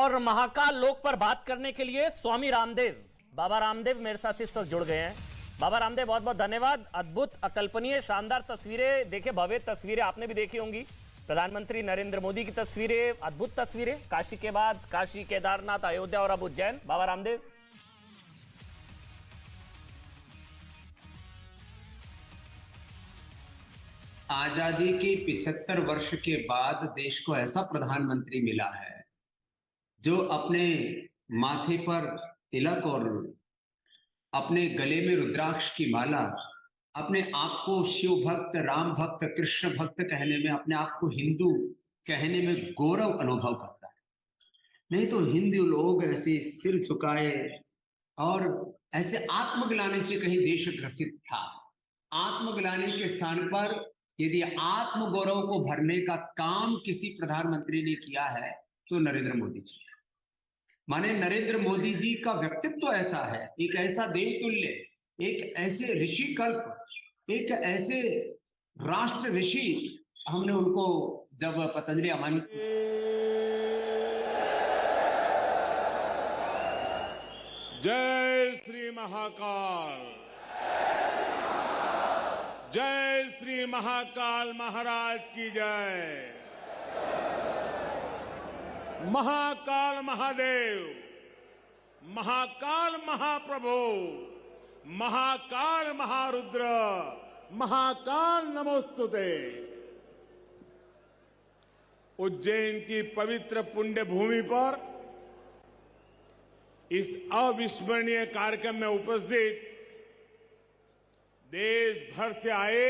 और महाकाल लोक पर बात करने के लिए स्वामी रामदेव, बाबा रामदेव मेरे साथ इस वक्त जुड़ गए हैं। बाबा रामदेव, बहुत बहुत धन्यवाद। अद्भुत, अकल्पनीय, शानदार तस्वीरें देखिए, भव्य तस्वीरें आपने भी देखी होंगी। प्रधानमंत्री नरेंद्र मोदी की तस्वीरें, अद्भुत तस्वीरें, काशी के बाद काशी, केदारनाथ, अयोध्या और अब उज्जैन। बाबा रामदेव, आजादी के 75 वर्ष के बाद देश को ऐसा प्रधानमंत्री मिला है जो अपने माथे पर तिलक और अपने गले में रुद्राक्ष की माला, अपने आप को शिव भक्त, राम भक्त, कृष्ण भक्त कहने में, अपने आप को हिंदू कहने में गौरव अनुभव करता है। नहीं तो हिंदू लोग ऐसे सिर झुकाए और ऐसे आत्मग्लानि से कहीं देश ग्रसित था। आत्मग्लानि के स्थान पर यदि आत्मगौरव को भरने का काम किसी प्रधानमंत्री ने किया है तो नरेंद्र मोदी जी। माने नरेंद्र मोदी जी का व्यक्तित्व ऐसा है, एक ऐसा देवतुल्य, एक ऐसे ऋषि कल्प, एक ऐसे राष्ट्र ऋषि। हमने उनको जब पतंजलि अमन जय श्री महाकाल, जय श्री महाकाल महाराज की जय। महाकाल महादेव, महाकाल महाप्रभु, महाकाल महारुद्र, महाकाल नमोस्तुते। उज्जैन की पवित्र पुण्य भूमि पर इस अविस्मरणीय कार्यक्रम में उपस्थित देश भर से आए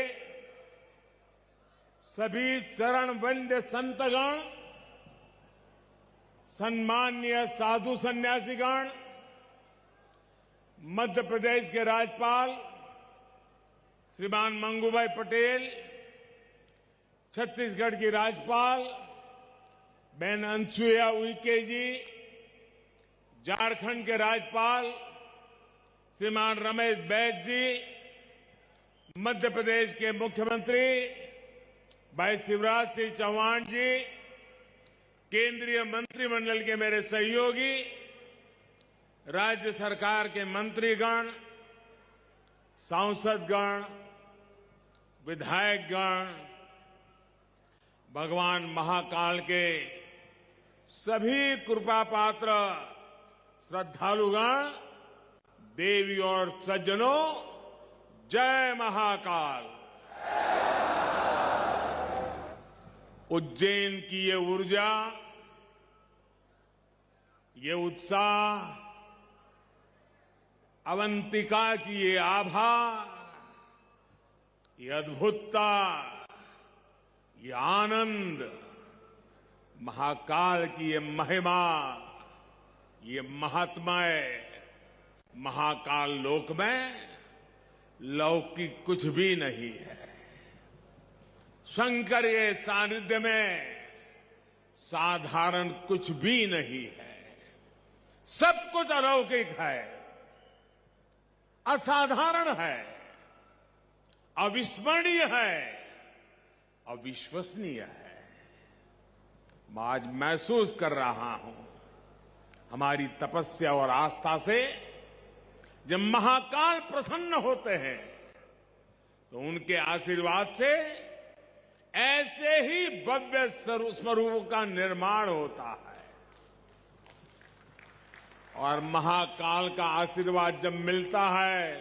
सभी चरण वंद्य संतगण, सम्माननीय साधु सन्यासीगण, मध्य प्रदेश के राज्यपाल श्रीमान मंगूभाई पटेल, छत्तीसगढ़ की राज्यपाल बहन अनसुईया उइके जी, झारखंड के राज्यपाल श्रीमान रमेश बैस जी, मध्य प्रदेश के मुख्यमंत्री भाई शिवराज सिंह चौहान जी, केंद्रीय मंत्रिमंडल के मेरे सहयोगी, राज्य सरकार के मंत्रीगण, सांसदगण, विधायकगण, भगवान महाकाल के सभी कृपा पात्र श्रद्धालुगण, देवी और सज्जनों, जय महाकाल। उज्जैन की ये ऊर्जा, ये उत्साह, अवंतिका की ये आभा, ये अद्भुतता, ये आनंद, महाकाल की ये महिमा, ये महात्मय, महाकाल लोक में लौकिक कुछ भी नहीं है। शंकर के सानिध्य में साधारण कुछ भी नहीं है। सब कुछ अलौकिक है, असाधारण है, अविस्मरणीय है, अविश्वसनीय है। मैं आज महसूस कर रहा हूं, हमारी तपस्या और आस्था से जब महाकाल प्रसन्न होते हैं तो उनके आशीर्वाद से ऐसे ही भव्य स्वरूप का निर्माण होता है। और महाकाल का आशीर्वाद जब मिलता है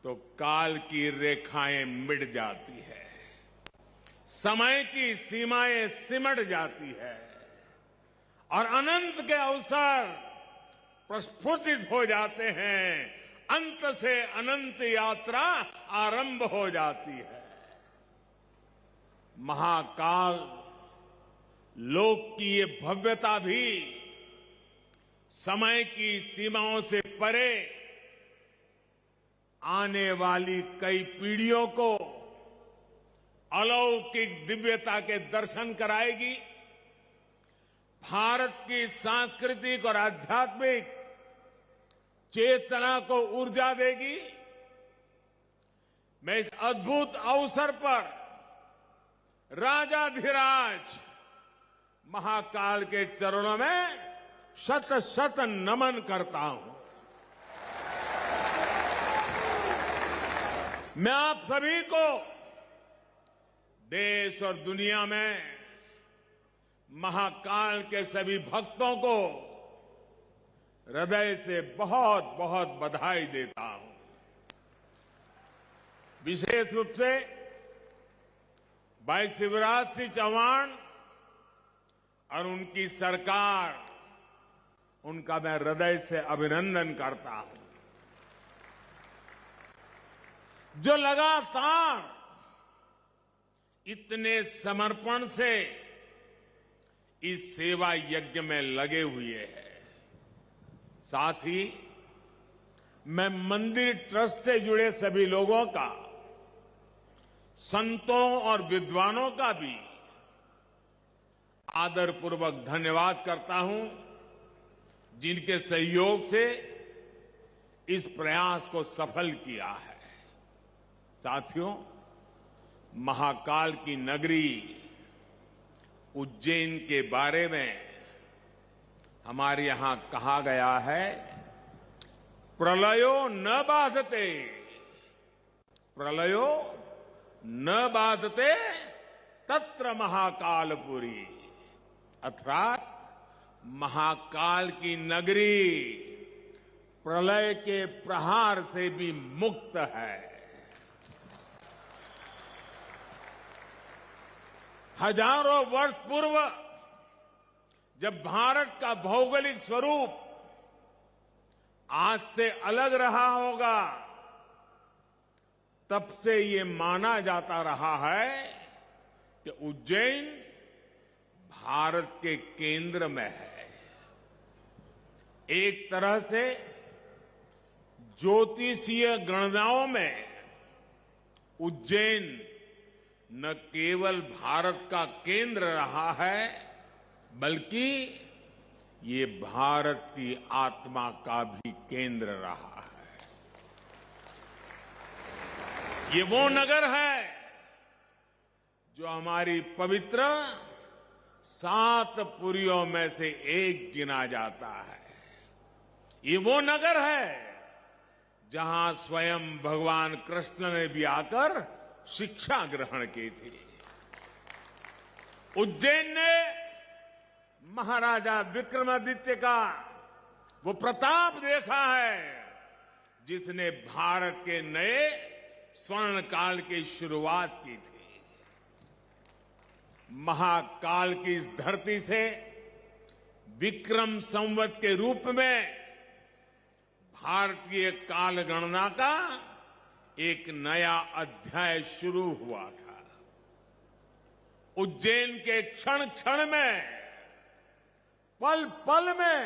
तो काल की रेखाएं मिट जाती है, समय की सीमाएं सिमट जाती है और अनंत के अवसर प्रस्फुटित हो जाते हैं। अंत से अनंत यात्रा आरंभ हो जाती है। महाकाल लोक की ये भव्यता भी समय की सीमाओं से परे आने वाली कई पीढ़ियों को अलौकिक दिव्यता के दर्शन कराएगी। भारत की सांस्कृतिक और आध्यात्मिक चेतना को ऊर्जा देगी। मैं इस अद्भुत अवसर पर राजाधिराज महाकाल के चरणों में शत शत नमन करता हूं। मैं आप सभी को देश और दुनिया में महाकाल के सभी भक्तों को हृदय से बहुत बहुत बधाई देता हूं। विशेष रूप से भाई शिवराज सिंह चौहान और उनकी सरकार, उनका मैं हृदय से अभिनंदन करता हूं, जो लगातार इतने समर्पण से इस सेवा यज्ञ में लगे हुए हैं। साथ ही मैं मंदिर ट्रस्ट से जुड़े सभी लोगों का, संतों और विद्वानों का भी आदरपूर्वक धन्यवाद करता हूं, जिनके सहयोग से इस प्रयास को सफल किया है। साथियों, महाकाल की नगरी उज्जैन के बारे में हमारे यहां कहा गया है, प्रलयो न बाधते, प्रलयो न बाधते तत्र महाकालपुरी, अर्थात महाकाल की नगरी प्रलय के प्रहार से भी मुक्त है। हजारों वर्ष पूर्व जब भारत का भौगोलिक स्वरूप आज से अलग रहा होगा, तब से ये माना जाता रहा है कि उज्जैन भारत के केंद्र में है। एक तरह से ज्योतिषीय गणनाओं में उज्जैन न केवल भारत का केंद्र रहा है, बल्कि ये भारत की आत्मा का भी केंद्र रहा है। ये वो नगर है जो हमारी पवित्र 7 पुरियों में से एक गिना जाता है। ये वो नगर है जहां स्वयं भगवान कृष्ण ने भी आकर शिक्षा ग्रहण की थी। उज्जैन ने महाराजा विक्रमादित्य का वो प्रताप देखा है, जिसने भारत के नए स्वर्ण काल की शुरुआत की थी। महाकाल की इस धरती से विक्रम संवत के रूप में भारतीय काल गणना का एक नया अध्याय शुरू हुआ था। उज्जैन के क्षण क्षण में, पल पल में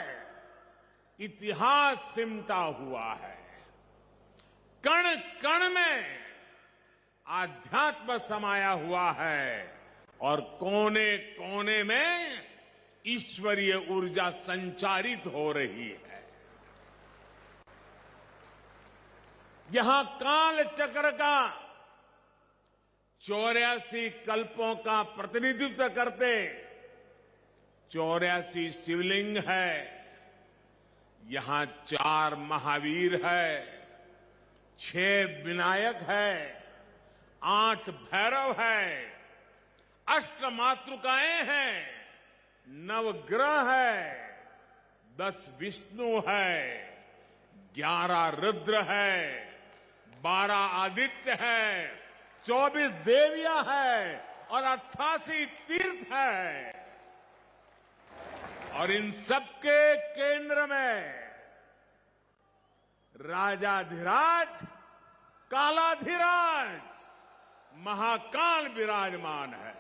इतिहास सिमटा हुआ है। कण कण में आध्यात्म समाया हुआ है और कोने कोने में ईश्वरीय ऊर्जा संचारित हो रही है। यहां काल चक्र का 84 कल्पों का प्रतिनिधित्व करते 84 शिवलिंग है। यहां 4 महावीर है, 6 विनायक है, 8 भैरव है, 8 मातृकाएं हैं, 9 ग्रह है, 10 विष्णु है, 11 रुद्र है, 12 आदित्य है, 24 देवियां है और 88 तीर्थ है। और इन सबके केंद्र में राजाधिराज कालाधिराज महाकाल विराजमान है।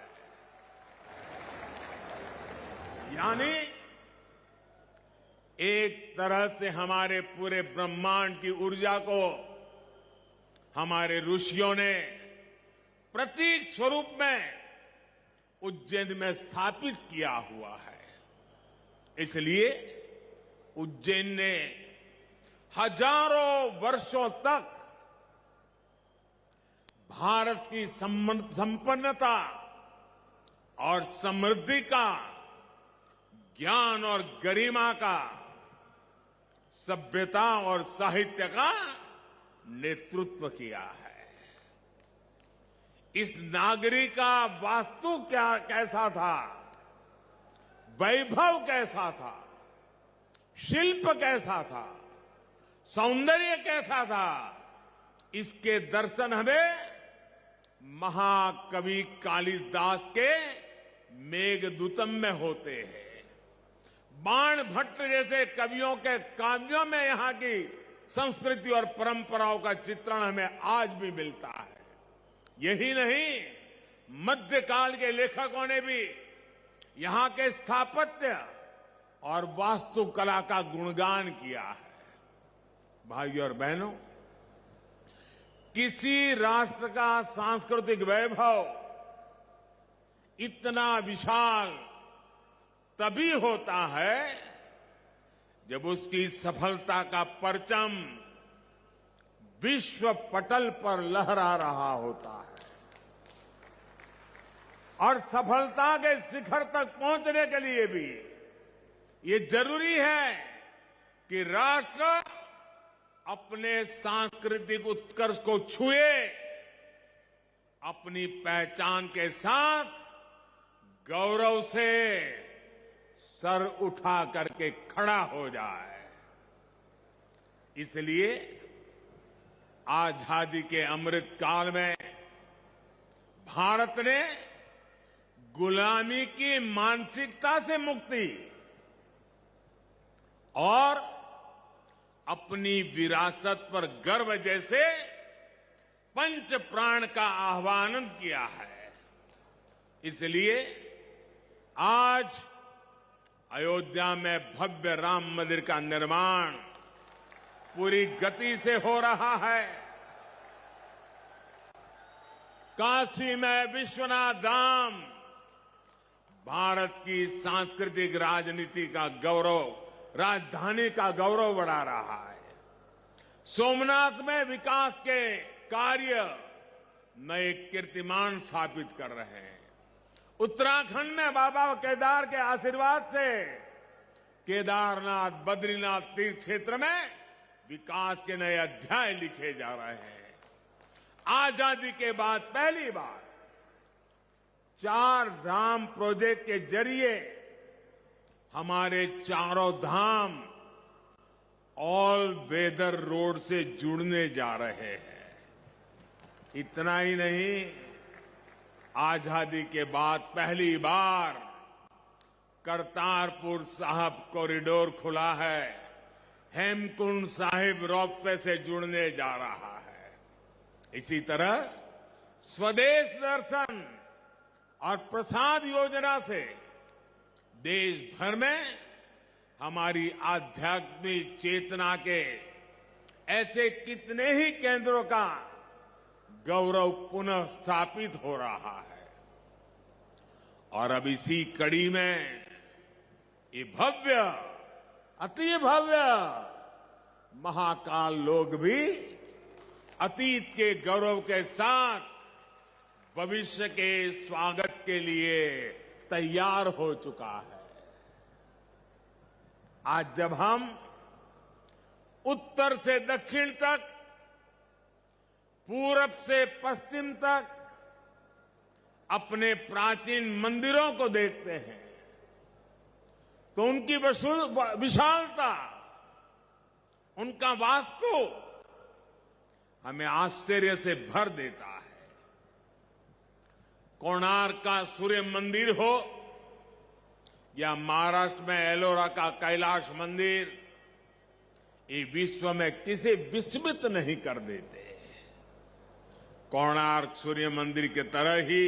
यानी एक तरह से हमारे पूरे ब्रह्मांड की ऊर्जा को हमारे ऋषियों ने प्रतीक स्वरूप में उज्जैन में स्थापित किया हुआ है। इसलिए उज्जैन ने हजारों वर्षों तक भारत की संपन्नता और समृद्धि का ज्ञान और गरिमा का, सभ्यता और साहित्य का नेतृत्व किया है। इस नागरी का वास्तु कैसा था, वैभव कैसा था, शिल्प कैसा था, सौंदर्य कैसा था, इसके दर्शन हमें महाकवि कालिदास के मेघदूतम में होते हैं। बाण भट्ट जैसे कवियों के काव्यों में यहां की संस्कृति और परंपराओं का चित्रण हमें आज भी मिलता है। यही नहीं, मध्यकाल के लेखकों ने भी यहां के स्थापत्य और वास्तुकला का गुणगान किया है। भाइयों और बहनों, किसी राष्ट्र का सांस्कृतिक वैभव इतना विशाल तभी होता है जब उसकी सफलता का परचम विश्व पटल पर लहरा रहा होता है। और सफलता के शिखर तक पहुंचने के लिए भी ये जरूरी है कि राष्ट्र अपने सांस्कृतिक उत्कर्ष को छुए, अपनी पहचान के साथ गौरव से सर उठा करके खड़ा हो जाए। इसलिए आजादी के अमृत काल में भारत ने गुलामी की मानसिकता से मुक्ति और अपनी विरासत पर गर्व जैसे पंच प्राण का आह्वान किया है। इसलिए आज अयोध्या में भव्य राम मंदिर का निर्माण पूरी गति से हो रहा है। काशी में विश्वनाथ धाम भारत की सांस्कृतिक राजनीति का गौरव, राजधानी का गौरव बढ़ा रहा है। सोमनाथ में विकास के कार्य नए कीर्तिमान स्थापित कर रहे हैं। उत्तराखंड में बाबा केदार के आशीर्वाद से केदारनाथ, बद्रीनाथ तीर्थ क्षेत्र में विकास के नए अध्याय लिखे जा रहे हैं। आजादी के बाद पहली बार 4 धाम प्रोजेक्ट के जरिए हमारे चारों धाम ऑल वेदर रोड से जुड़ने जा रहे हैं। इतना ही नहीं, आजादी के बाद पहली बार करतारपुर साहिब कॉरिडोर खुला है, हेमकुंड साहिब रोपवे से जुड़ने जा रहा है। इसी तरह स्वदेश दर्शन और प्रसाद योजना से देश भर में हमारी आध्यात्मिक चेतना के ऐसे कितने ही केंद्रों का गौरव पुनः स्थापित हो रहा है। और अब इसी कड़ी में ये भव्य, अति भव्य महाकाल लोक भी अतीत के गौरव के साथ भविष्य के स्वागत के लिए तैयार हो चुका है। आज जब हम उत्तर से दक्षिण तक, पूरब से पश्चिम तक अपने प्राचीन मंदिरों को देखते हैं तो उनकी विशालता, उनका वास्तु हमें आश्चर्य से भर देता है। कोणार्क का सूर्य मंदिर हो या महाराष्ट्र में एलोरा का कैलाश मंदिर, ये विश्व में किसी विस्मित नहीं कर देते। कोणार्क सूर्य मंदिर के तरह ही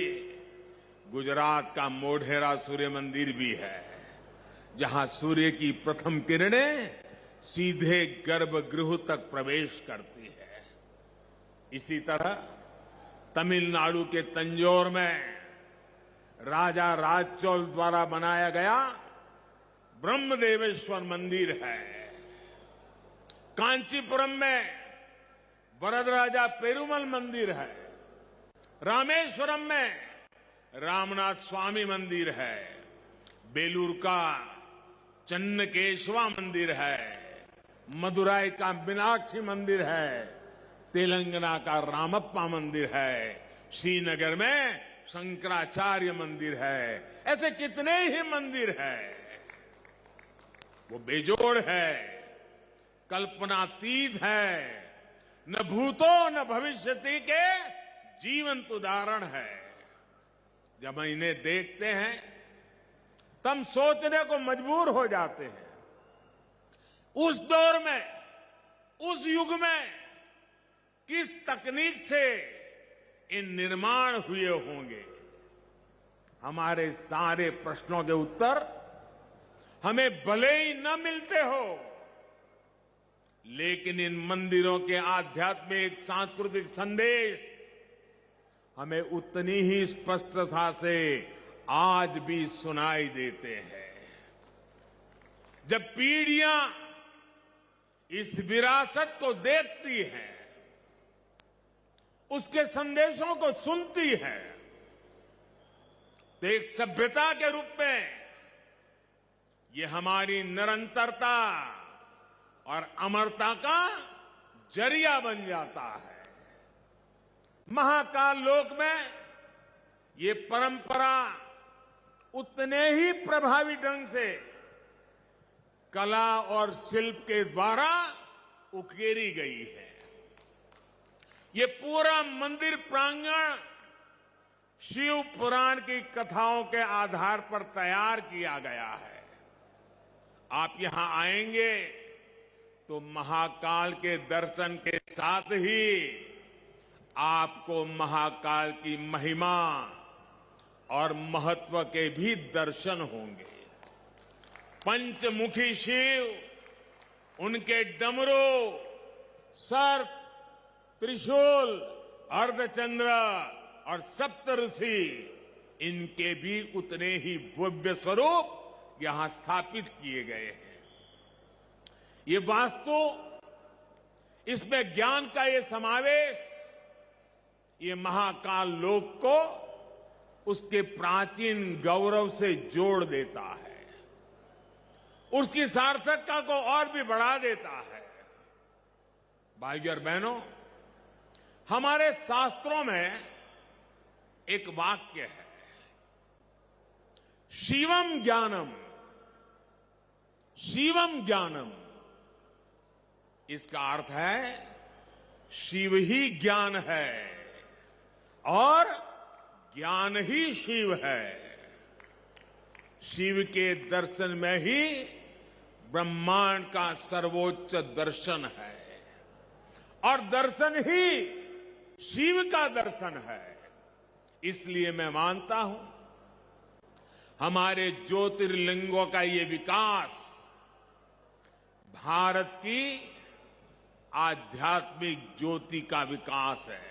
गुजरात का मोढेरा सूर्य मंदिर भी है, जहां सूर्य की प्रथम किरणें सीधे गर्भगृह तक प्रवेश करती है। इसी तरह तमिलनाडु के तंजौर में राजा राजचोल द्वारा बनाया गया ब्रह्मदेवेश्वर मंदिर है। कांचीपुरम में वरदराजा पेरुमल मंदिर है। रामेश्वरम में रामनाथ स्वामी मंदिर है। बेलूर का चन्नकेशवा मंदिर है, मदुराई का मीनाक्षी मंदिर है, तेलंगाना का रामप्पा मंदिर है, श्रीनगर में शंकराचार्य मंदिर है। ऐसे कितने ही मंदिर हैं। वो बेजोड़ है, कल्पनातीत है, न भूतो न भविष्यति के जीवंत उदाहरण है। जब हम इन्हें देखते हैं तब सोचने को मजबूर हो जाते हैं, उस दौर में, उस युग में किस तकनीक से इन निर्माण हुए होंगे। हमारे सारे प्रश्नों के उत्तर हमें भले ही न मिलते हो, लेकिन इन मंदिरों के आध्यात्मिक सांस्कृतिक संदेश हमें उतनी ही स्पष्टता से आज भी सुनाई देते हैं। जब पीढ़ियां इस विरासत को देखती हैं, उसके संदेशों को सुनती हैं, तो एक सभ्यता के रूप में ये हमारी निरंतरता और अमरता का जरिया बन जाता है। महाकाल लोक में ये परंपरा उतने ही प्रभावी ढंग से कला और शिल्प के द्वारा उकेरी गई है। ये पूरा मंदिर प्रांगण शिव पुराण की कथाओं के आधार पर तैयार किया गया है। आप यहां आएंगे तो महाकाल के दर्शन के साथ ही आपको महाकाल की महिमा और महत्व के भी दर्शन होंगे। पंचमुखी शिव, उनके डमरू, सर्प, त्रिशूल, अर्धचंद्र और सप्तऋषि, इनके भी उतने ही भव्य स्वरूप यहां स्थापित किए गए हैं। ये वास्तु, इसमें ज्ञान का ये समावेश, ये महाकाल लोक को उसके प्राचीन गौरव से जोड़ देता है, उसकी सार्थकता को और भी बढ़ा देता है। भाइयों और बहनों, हमारे शास्त्रों में एक वाक्य है, शिवम ज्ञानम, शिवम ज्ञानम। इसका अर्थ है शिव ही ज्ञान है और ज्ञान ही शिव है। शिव के दर्शन में ही ब्रह्मांड का सर्वोच्च दर्शन है और दर्शन ही शिव का दर्शन है। इसलिए मैं मानता हूं, हमारे ज्योतिर्लिंगों का ये विकास भारत की आध्यात्मिक ज्योति का विकास है,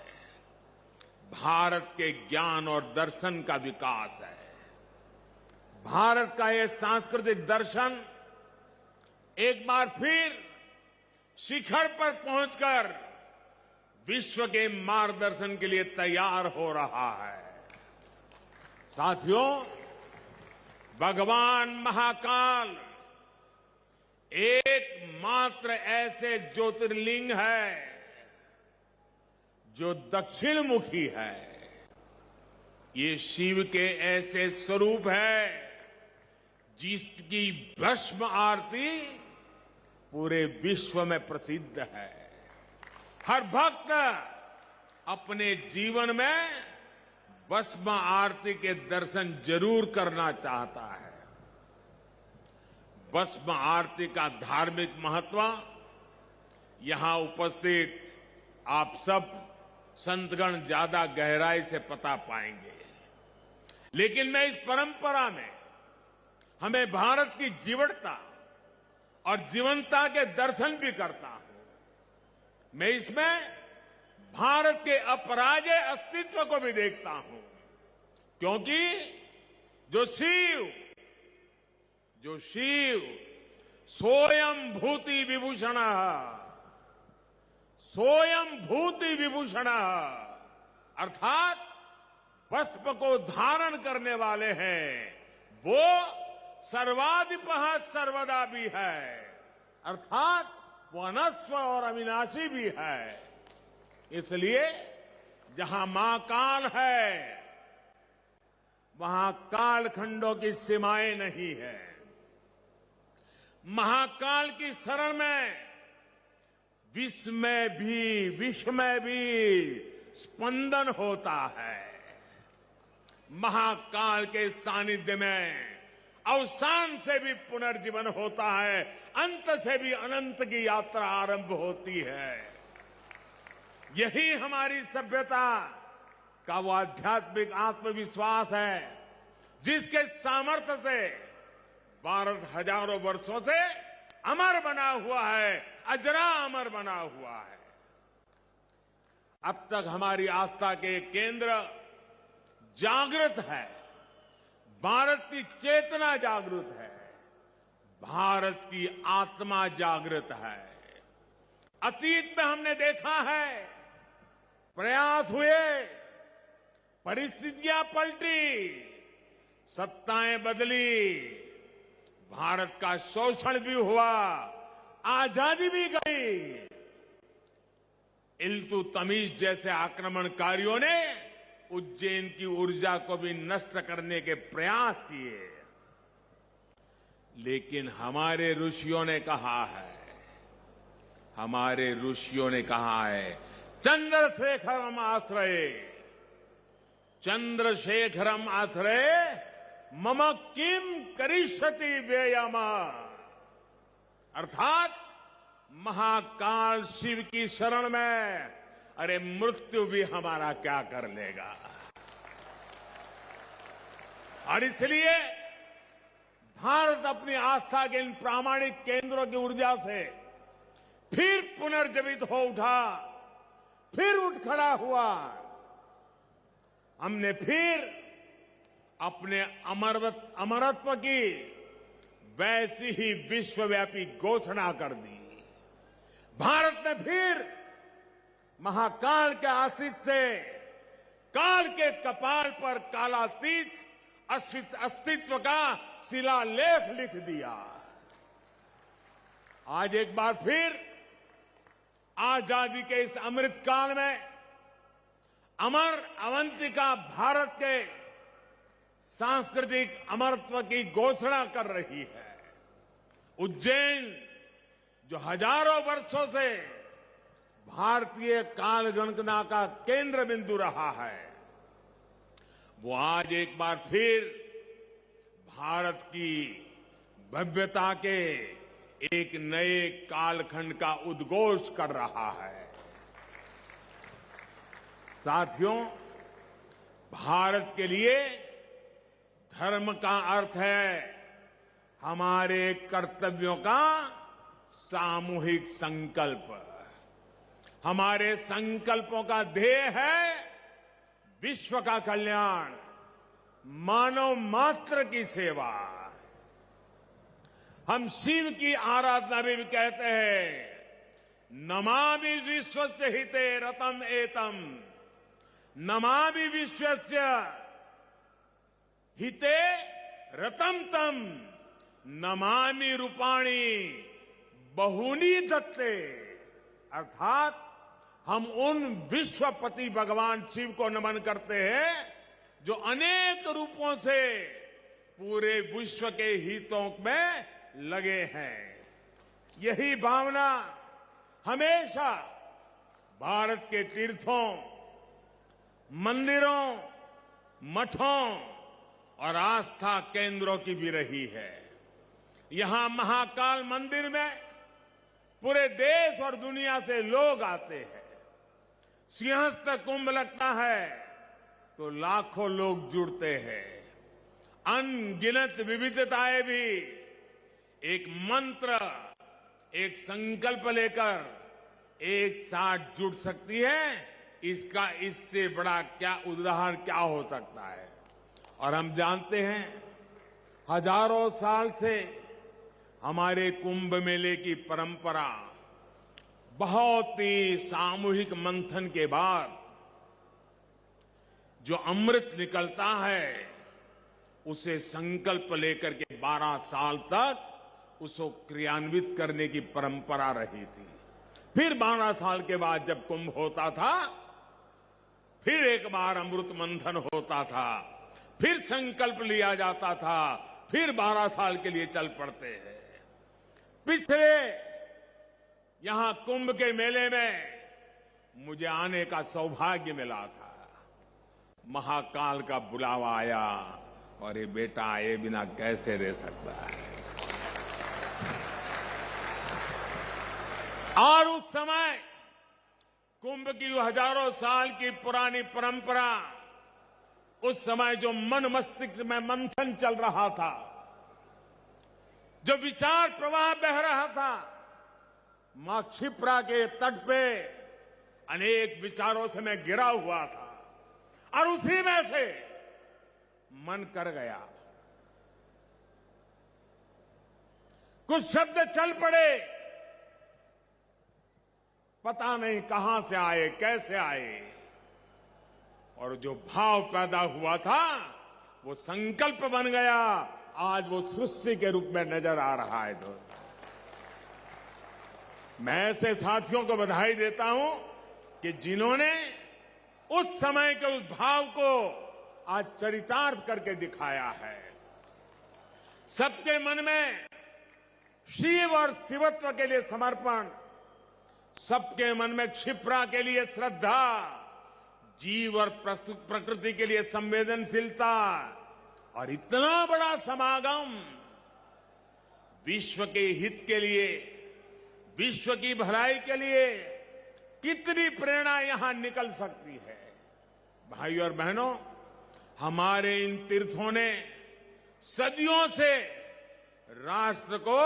भारत के ज्ञान और दर्शन का विकास है। भारत का यह सांस्कृतिक दर्शन एक बार फिर शिखर पर पहुंचकर विश्व के मार्गदर्शन के लिए तैयार हो रहा है। साथियों, भगवान महाकाल एकमात्र ऐसे ज्योतिर्लिंग है जो दक्षिण मुखी है। ये शिव के ऐसे स्वरूप है जिसकी भस्म आरती पूरे विश्व में प्रसिद्ध है। हर भक्त अपने जीवन में भस्म आरती के दर्शन जरूर करना चाहता है। भस्म आरती का धार्मिक महत्व यहां उपस्थित आप सब संतगण ज्यादा गहराई से पता पाएंगे, लेकिन मैं इस परंपरा में हमें भारत की जीवटता और जीवंतता के दर्शन भी करता हूं। मैं इसमें भारत के अपराजेय अस्तित्व को भी देखता हूं, क्योंकि जो शिव सोयम भूति विभूषण, सोयम भूति विभूषण, अर्थात भस्म को धारण करने वाले हैं, वो सर्वाधिपः सर्वदा भी है, अर्थात वो अनस्व और अविनाशी भी है। इसलिए जहां मां काल है, वहां कालखंडों की सीमाएं नहीं है। महाकाल की शरण में विश्व में भी स्पंदन होता है। महाकाल के सानिध्य में अवसान से भी पुनर्जीवन होता है, अंत से भी अनंत की यात्रा आरंभ होती है। यही हमारी सभ्यता का वो आध्यात्मिक आत्मविश्वास है जिसके सामर्थ्य से भारत हजारों वर्षों से अमर बना हुआ है, अजरा अमर बना हुआ है। अब तक हमारी आस्था के केंद्र जागृत है, भारत की चेतना जागृत है, भारत की आत्मा जागृत है। अतीत में हमने देखा है, प्रयास हुए, परिस्थितियां पलटी, सत्ताएं बदली, भारत का शोषण भी हुआ, आजादी भी गई। इल्तुतमिश जैसे आक्रमणकारियों ने उज्जैन की ऊर्जा को भी नष्ट करने के प्रयास किए, लेकिन हमारे ऋषियों ने कहा है, चंद्रशेखरम आश्रये मम किम करिष्यति व्ययम, अर्थात महाकाल शिव की शरण में अरे मृत्यु भी हमारा क्या कर लेगा। और इसलिए भारत अपनी आस्था के इन प्रामाणिक केंद्रों की ऊर्जा से फिर पुनर्जीवित हो उठा, फिर उठ खड़ा हुआ। हमने फिर अपने अमरत्व की वैसी ही विश्वव्यापी घोषणा कर दी। भारत ने फिर महाकाल के आशीष से काल के कपाल पर कालातीत अस्तित्व का शिलालेख लिख दिया। आज एक बार फिर आजादी के इस अमृत काल में अमर अवंतिका भारत के सांस्कृतिक अमरत्व की घोषणा कर रही है। उज्जैन जो हजारों वर्षों से भारतीय काल गणना का केंद्र बिंदु रहा है, वो आज एक बार फिर भारत की भव्यता के एक नए कालखंड का उद्घोष कर रहा है। साथियों, भारत के लिए धर्म का अर्थ है हमारे कर्तव्यों का सामूहिक संकल्प। हमारे संकल्पों का ध्येय है विश्व का कल्याण, मानव मात्र की सेवा। हम शिव की आराधना भी कहते हैं, नमामि विश्वस्य हिते रतम एतम, नमामि विश्वस्य हिते रतम तम, नमामि रूपाणी बहुनी दत्ते। अर्थात हम उन विश्वपति भगवान शिव को नमन करते हैं जो अनेक रूपों से पूरे विश्व के हितों में लगे हैं। यही भावना हमेशा भारत के तीर्थों, मंदिरों, मठों और आस्था केंद्रों की भी रही है। यहां महाकाल मंदिर में पूरे देश और दुनिया से लोग आते हैं। सिंहस्थ कुंभ लगता है तो लाखों लोग जुड़ते हैं। अनगिनत विविधताएं भी एक मंत्र, एक संकल्प लेकर एक साथ जुड़ सकती है। इसका इससे बड़ा क्या उदाहरण क्या हो सकता है। और हम जानते हैं, हजारों साल से हमारे कुंभ मेले की परंपरा बहुत ही सामूहिक मंथन के बाद जो अमृत निकलता है, उसे संकल्प लेकर के 12 साल तक उसको क्रियान्वित करने की परंपरा रही थी। फिर 12 साल के बाद जब कुंभ होता था, फिर एक बार अमृत मंथन होता था, फिर संकल्प लिया जाता था, फिर 12 साल के लिए चल पड़ते हैं। पिछले यहां कुंभ के मेले में मुझे आने का सौभाग्य मिला था। महाकाल का बुलावा आया और ये बेटा आए बिना कैसे रह सकता है। और उस समय कुंभ की हजारों साल की पुरानी परंपरा, उस समय जो मन मस्तिष्क में मंथन चल रहा था, जो विचार प्रवाह बह रहा था, मां क्षिप्रा के तट पे अनेक विचारों से मैं गिरा हुआ था और उसी में से मन कर गया। कुछ शब्द चल पड़े, पता नहीं कहां से आए, कैसे आए, और जो भाव पैदा हुआ था वो संकल्प बन गया। आज वो सृष्टि के रूप में नजर आ रहा है। दोस्तों, मैं ऐसे साथियों को बधाई देता हूं कि जिन्होंने उस समय के उस भाव को आज चरितार्थ करके दिखाया है। सबके मन में शिव और शिवत्व के लिए समर्पण, सबके मन में क्षिप्रा के लिए श्रद्धा, जीव और प्रकृति के लिए संवेदनशीलता, और इतना बड़ा समागम विश्व के हित के लिए, विश्व की भलाई के लिए कितनी प्रेरणा यहां निकल सकती है। भाइयों और बहनों, हमारे इन तीर्थों ने सदियों से राष्ट्र को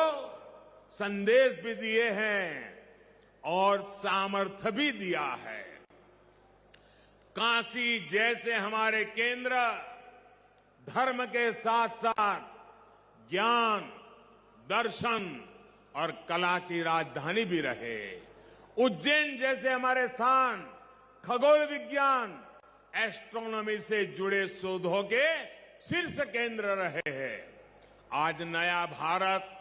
संदेश भी दिए हैं और सामर्थ्य भी दिया है। काशी जैसे हमारे केंद्र धर्म के साथ साथ ज्ञान, दर्शन और कला की राजधानी भी रहे। उज्जैन जैसे हमारे स्थान खगोल विज्ञान, एस्ट्रोनॉमी से जुड़े शोधों के शीर्ष केंद्र रहे हैं। आज नया भारत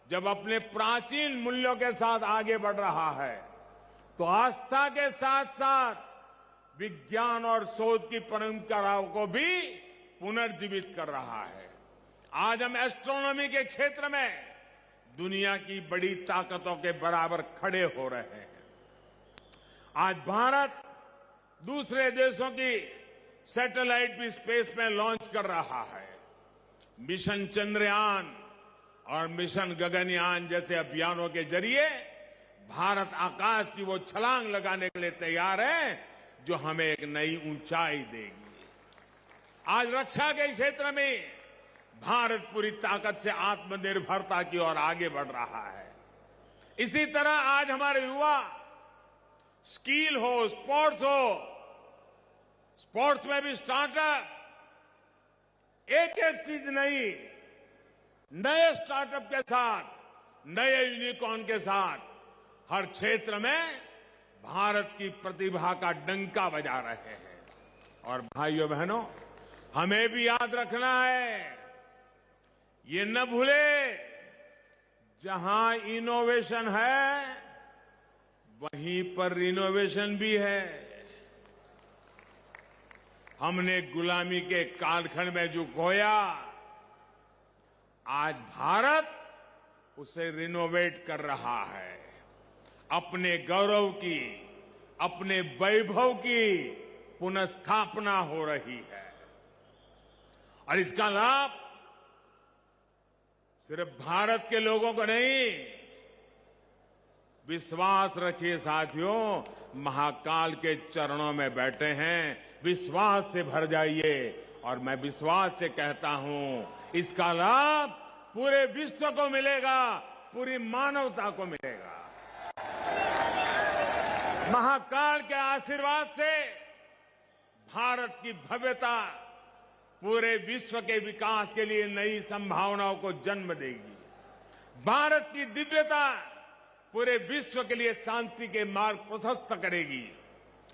जब अपने प्राचीन मूल्यों के साथ आगे बढ़ रहा है, तो आस्था के साथ साथ विज्ञान और शोध की परंपराओं को भी पुनर्जीवित कर रहा है। आज हम एस्ट्रोनॉमी के क्षेत्र में दुनिया की बड़ी ताकतों के बराबर खड़े हो रहे हैं। आज भारत दूसरे देशों की सैटेलाइट भी स्पेस में लॉन्च कर रहा है। मिशन चंद्रयान और मिशन गगनयान जैसे अभियानों के जरिए भारत आकाश की वो छलांग लगाने के लिए तैयार है जो हमें एक नई ऊंचाई देगी। आज रक्षा के क्षेत्र में भारत पूरी ताकत से आत्मनिर्भरता की ओर आगे बढ़ रहा है। इसी तरह आज हमारे युवा स्किल हो, स्पोर्ट्स हो, स्पोर्ट्स में भी स्टार्टअप, एक एक चीज नहीं, नए स्टार्टअप के साथ, नए यूनिकॉर्न के साथ हर क्षेत्र में भारत की प्रतिभा का डंका बजा रहे हैं। और भाइयों बहनों, हमें भी याद रखना है, ये न भूले, जहां इनोवेशन है वहीं पर रिनोवेशन भी है। हमने गुलामी के कालखंड में जो खोया, आज भारत उसे रिनोवेट कर रहा है। अपने गौरव की, अपने वैभव की पुनर्स्थापना हो रही है और इसका लाभ सिर्फ भारत के लोगों को नहीं, विश्वास रखिए साथियों, महाकाल के चरणों में बैठे हैं, विश्वास से भर जाइए। और मैं विश्वास से कहता हूं, इसका लाभ पूरे विश्व को मिलेगा, पूरी मानवता को मिलेगा। महाकाल के आशीर्वाद से भारत की भव्यता पूरे विश्व के विकास के लिए नई संभावनाओं को जन्म देगी। भारत की दिव्यता पूरे विश्व के लिए शांति के मार्ग प्रशस्त करेगी।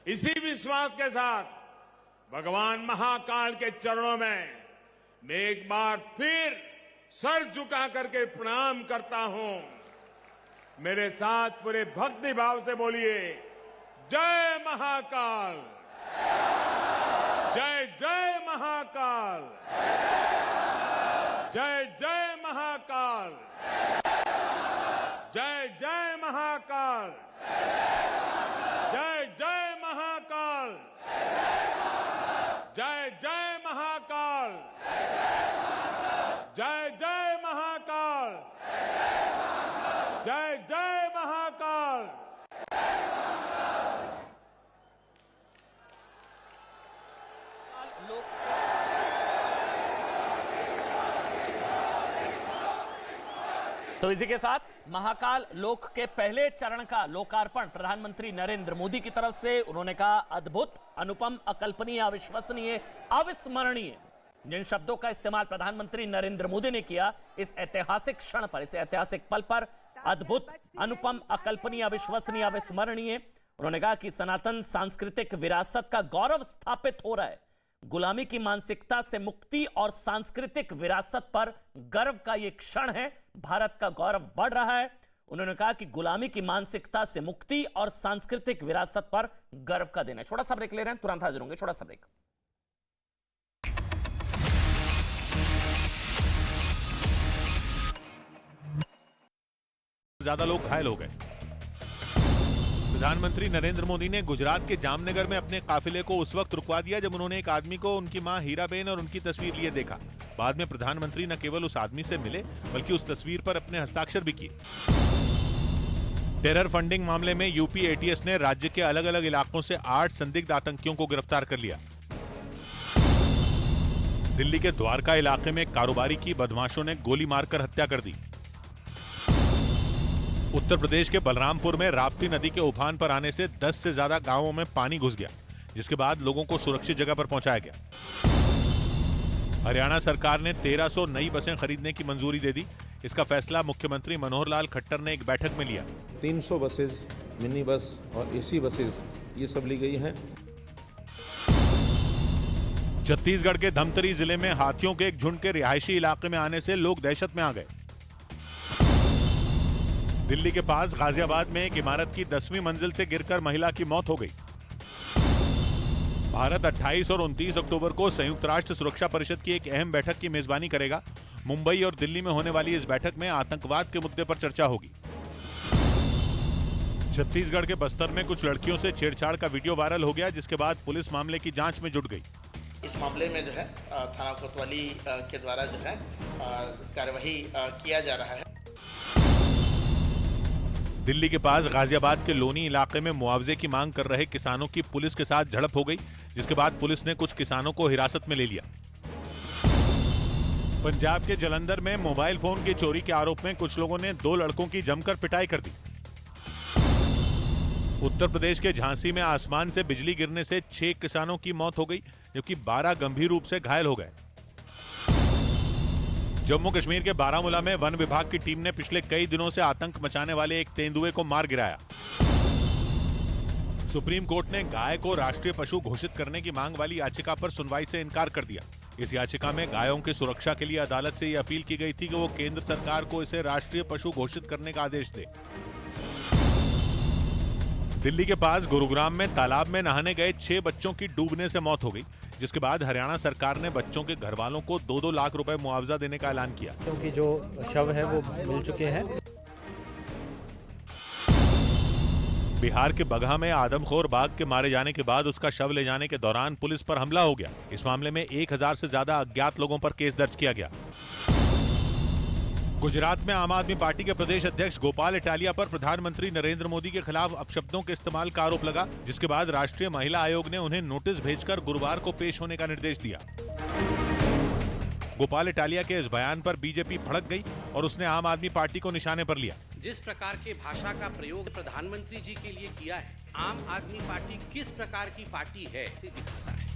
इसी विश्वास के साथ भगवान महाकाल के चरणों में मैं एक बार फिर सर झुका करके प्रणाम करता हूं। मेरे साथ पूरे भक्ति भाव से बोलिए, जय महाकाल, जय जय महाकाल, जय जय महाकाल, जय जय महाकाल, जय जय महाकाल, जय जय महाकाल, जय जय महाकाल, जय जय महाकाल। तो इसी के साथ महाकाल लोक के पहले चरण का लोकार्पण प्रधानमंत्री नरेंद्र मोदी की तरफ से। उन्होंने कहा, अद्भुत, अनुपम, अकल्पनीय, अविश्वसनीय, अविस्मरणीय। जिन शब्दों का इस्तेमाल प्रधानमंत्री नरेंद्र मोदी ने किया इस ऐतिहासिक क्षण पर, इस ऐतिहासिक पल पर, अद्भुत, अनुपम, अकल्पनीय, अविश्वसनीय, अविस्मरणीय। उन्होंने कहा कि सनातन सांस्कृतिक विरासत का गौरव स्थापित हो रहा है। गुलामी की मानसिकता से मुक्ति और सांस्कृतिक विरासत पर गर्व का यह क्षण है। भारत का गौरव बढ़ रहा है। उन्होंने कहा कि गुलामी की मानसिकता से मुक्ति और सांस्कृतिक विरासत पर गर्व का दिन है। छोटा सा ब्रेक ले रहे हैं, तुरंत हाजिर होंगे। छोटा सा ब्रेक। ज्यादा लोग घायल हो गए। प्रधानमंत्री नरेंद्र मोदी ने गुजरात के जामनगर में अपने काफिले को उस वक्त रुकवा दिया जब उन्होंने एक आदमी को उनकी मां हीराबेन और उनकी तस्वीर लिए देखा। बाद में प्रधानमंत्री न केवल उस आदमी से मिले बल्कि उस तस्वीर पर अपने हस्ताक्षर भी किए। टेरर फंडिंग मामले में यूपी एटीएस ने राज्य के अलग अलग इलाकों से 8 संदिग्ध आतंकियों को गिरफ्तार कर लिया। दिल्ली के द्वारका इलाके में कारोबारी की बदमाशों ने गोली मारकर हत्या कर दी। उत्तर प्रदेश के बलरामपुर में राप्ती नदी के उफान पर आने से 10 से ज्यादा गांवों में पानी घुस गया, जिसके बाद लोगों को सुरक्षित जगह पर पहुंचाया गया। हरियाणा सरकार ने 1300 नई बसें खरीदने की मंजूरी दे दी। इसका फैसला मुख्यमंत्री मनोहर लाल खट्टर ने एक बैठक में लिया। 300 बसेस, मिनी बस और एसी बसेस ये सब ली गई हैं। छत्तीसगढ़ के धमतरी जिले में हाथियों के एक झुंड के रिहायशी इलाके में आने से लोग दहशत में आ गए। दिल्ली के पास गाजियाबाद में एक इमारत की 10वीं मंजिल से गिरकर महिला की मौत हो गई। भारत 28 और 29 अक्टूबर को संयुक्त राष्ट्र सुरक्षा परिषद की एक अहम बैठक की मेजबानी करेगा। मुंबई और दिल्ली में होने वाली इस बैठक में आतंकवाद के मुद्दे पर चर्चा होगी। छत्तीसगढ़ के बस्तर में कुछ लड़कियों से छेड़छाड़ का वीडियो वायरल हो गया, जिसके बाद पुलिस मामले की जांच में जुट गई। इस मामले में जो है थाना कोतवाली के द्वारा जो है कार्यवाही किया जा रहा है। दिल्ली के पास गाजियाबाद के लोनी इलाके में मुआवजे की मांग कर रहे किसानों की पुलिस के साथ झड़प हो गई, जिसके बाद पुलिस ने कुछ किसानों को हिरासत में ले लिया। पंजाब के जलंधर में मोबाइल फोन की चोरी के आरोप में कुछ लोगों ने 2 लड़कों की जमकर पिटाई कर दी। उत्तर प्रदेश के झांसी में आसमान से बिजली गिरने से 6 किसानों की मौत हो गई, जबकि 12 गंभीर रूप से घायल हो गए। जम्मू कश्मीर के बारामूला में वन विभाग की टीम ने पिछले कई दिनों से आतंक मचाने वाले एक तेंदुए को मार गिराया। सुप्रीम कोर्ट ने गाय को राष्ट्रीय पशु घोषित करने की मांग वाली याचिका पर सुनवाई से इनकार कर दिया। इस याचिका में गायों की सुरक्षा के लिए अदालत से यह अपील की गई थी कि वो केंद्र सरकार को इसे राष्ट्रीय पशु घोषित करने का आदेश दे। दिल्ली के पास गुरुग्राम में तालाब में नहाने गए 6 बच्चों की डूबने से मौत हो गई, जिसके बाद हरियाणा सरकार ने बच्चों के घर वालों को 2-2 लाख रुपए मुआवजा देने का ऐलान किया। क्योंकि जो शव है वो मिल चुके हैं। बिहार के बगहा में आदमखोर बाघ के मारे जाने के बाद उसका शव ले जाने के दौरान पुलिस पर हमला हो गया। इस मामले में 1000 से ज्यादा अज्ञात लोगों पर केस दर्ज किया गया। गुजरात में आम आदमी पार्टी के प्रदेश अध्यक्ष गोपाल इटालिया पर प्रधानमंत्री नरेंद्र मोदी के खिलाफ अपशब्दों के इस्तेमाल का आरोप लगा, जिसके बाद राष्ट्रीय महिला आयोग ने उन्हें नोटिस भेजकर गुरुवार को पेश होने का निर्देश दिया। गोपाल इटालिया के इस बयान पर बीजेपी भड़क गई और उसने आम आदमी पार्टी को निशाने पर लिया। जिस प्रकार के भाषा का प्रयोग प्रधानमंत्री जी के लिए किया है, आम आदमी पार्टी किस प्रकार की पार्टी है इसे दिखाता है।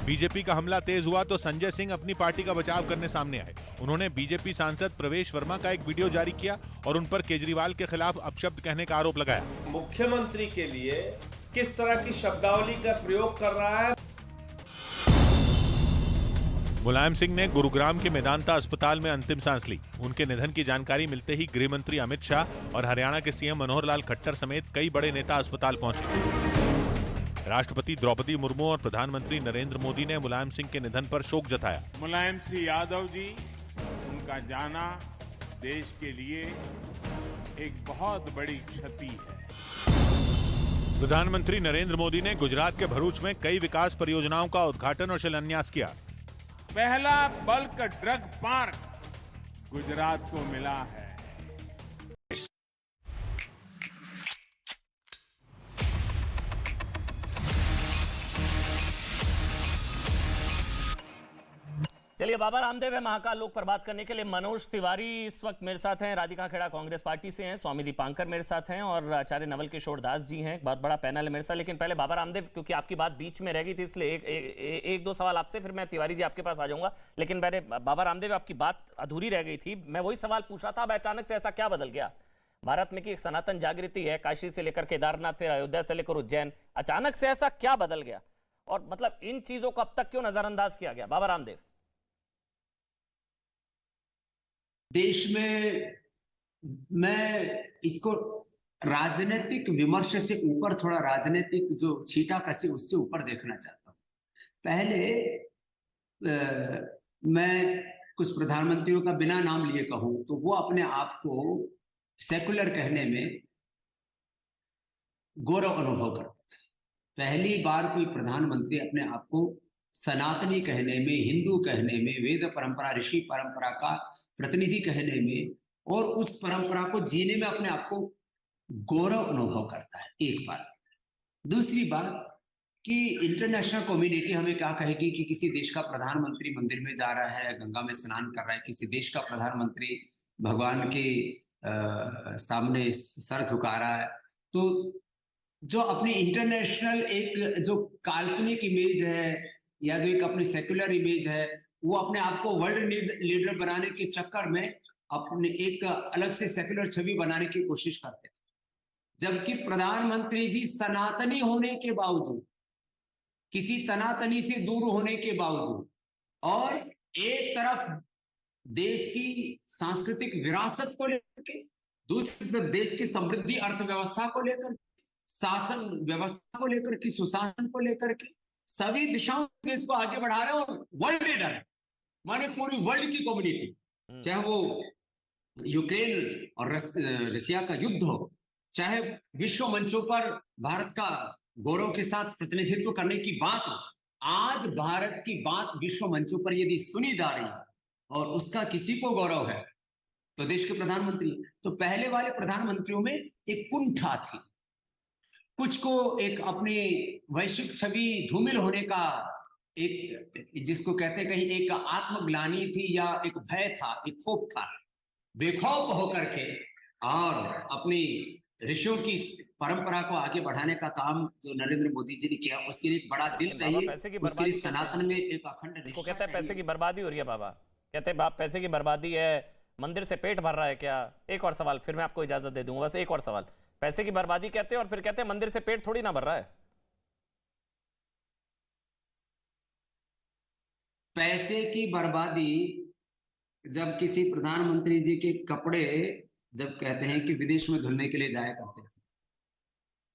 बीजेपी का हमला तेज हुआ तो संजय सिंह अपनी पार्टी का बचाव करने सामने आए। उन्होंने बीजेपी सांसद प्रवेश वर्मा का एक वीडियो जारी किया और उन पर केजरीवाल के खिलाफ अपशब्द कहने का आरोप लगाया। मुख्यमंत्री के लिए किस तरह की शब्दावली का प्रयोग कर रहा है। मुलायम सिंह ने गुरुग्राम के मेदांता अस्पताल में अंतिम सांस ली। उनके निधन की जानकारी मिलते ही गृह मंत्री अमित शाह और हरियाणा के सीएम मनोहर लाल खट्टर समेत कई बड़े नेता अस्पताल पहुंचे। राष्ट्रपति द्रौपदी मुर्मू और प्रधानमंत्री नरेंद्र मोदी ने मुलायम सिंह के निधन पर शोक जताया। मुलायम सिंह यादव जी, उनका जाना देश के लिए एक बहुत बड़ी क्षति है। प्रधानमंत्री नरेंद्र मोदी ने गुजरात के भरूच में कई विकास परियोजनाओं का उद्घाटन और शिलान्यास किया। पहला बल्क ड्रग पार्क गुजरात को मिला है। चलिए, बाबा रामदेव है महाकाल लोक पर बात करने के लिए। मनोज तिवारी इस वक्त मेरे साथ हैं, राधिका खेड़ा कांग्रेस पार्टी से हैं, स्वामी दीपांकर मेरे साथ हैं और आचार्य नवल किशोर दास जी हैं। बहुत बड़ा पैनल है मेरे साथ। लेकिन पहले बाबा रामदेव, क्योंकि आपकी बात बीच में रह गई थी, इसलिए एक दो सवाल आपसे, फिर मैं तिवारी जी आपके पास आ जाऊंगा। लेकिन पहले बाबा रामदेव, आपकी बात अधूरी रह गई थी। मैं वही सवाल पूछा था, अब अचानक से ऐसा क्या बदल गया भारत में कि एक सनातन जागृति है, काशी से लेकर केदारनाथ, फिर अयोध्या से लेकर उज्जैन, अचानक से ऐसा क्या बदल गया? और मतलब इन चीजों को अब तक क्यों नजरअंदाज किया गया? बाबा रामदेव। देश में मैं इसको राजनीतिक विमर्श से ऊपर, थोड़ा राजनीतिक जो छीटा कसी उससे ऊपर देखना चाहता हूं। पहले मैं कुछ प्रधानमंत्रियों का बिना नाम लिए कहूं तो वो अपने आप को सेकुलर कहने में गौरव अनुभव करते थे। पहली बार कोई प्रधानमंत्री अपने आप को सनातनी कहने में, हिंदू कहने में, वेद परंपरा, ऋषि परंपरा का प्रतिनिधि कहने में और उस परंपरा को जीने में अपने आप को गौरव अनुभव करता है। एक बात। दूसरी बात कि इंटरनेशनल कम्युनिटी हमें क्या कहेगी कि किसी देश का प्रधानमंत्री मंदिर में जा रहा है, गंगा में स्नान कर रहा है, किसी देश का प्रधानमंत्री भगवान के सामने सर झुका रहा है, तो जो अपनी इंटरनेशनल एक जो काल्पनिक इमेज है या जो एक अपनी सेक्युलर इमेज है, वो अपने आप को वर्ल्ड लीडर बनाने के चक्कर में अपने एक अलग से सेक्युलर छवि बनाने की कोशिश करते थे। जबकि प्रधानमंत्री जी सनातनी होने के बावजूद, किसी तनातनी से दूर होने के बावजूद और एक तरफ देश की सांस्कृतिक विरासत को लेकर के, दूसरी तरफ देश की समृद्धि अर्थव्यवस्था को लेकर, शासन व्यवस्था को लेकर के, सुशासन को लेकर के, सभी दिशाओं में देश को आगे बढ़ा रहे हैं और वर्ल्ड लीडर है। माने पूरी वर्ल्ड की कम्युनिटी, चाहे वो यूक्रेन और रसिया का युद्ध हो, चाहे विश्व मंचों पर भारत का गौरव के साथ प्रतिनिधित्व करने की बात हो, आज भारत की बात विश्व मंचों पर यदि सुनी जा रही है और उसका किसी को गौरव है तो देश के प्रधानमंत्री। तो पहले वाले प्रधानमंत्रियों में एक कुंठा थी, कुछ को एक अपनी वैश्विक छवि धूमिल होने का एक, जिसको कहते कहीं एक आत्मग्लानि थी या एक भय था, एक खौफ था, बेखौफ होकर के और अपनी ऋषियों की परंपरा को आगे बढ़ाने का काम जो नरेंद्र मोदी जी ने किया, उसके लिए बड़ा दिल चाहिए, उसके लिए सनातन में एक अखंड निष्ठा कहते हैं पैसे की बर्बादी हो रही है। बाबा कहते हैं बाप पैसे की बर्बादी है, मंदिर से पेट भर रहा है क्या? एक और सवाल, फिर मैं आपको इजाजत दे दूंगा। बस एक और सवाल। पैसे की बर्बादी कहते हैं और फिर कहते हैं मंदिर से पेट थोड़ी ना भर रहा है। पैसे की बर्बादी, जब किसी प्रधानमंत्री जी के कपड़े जब कहते हैं कि विदेश में धुलने के लिए जाया करते थे,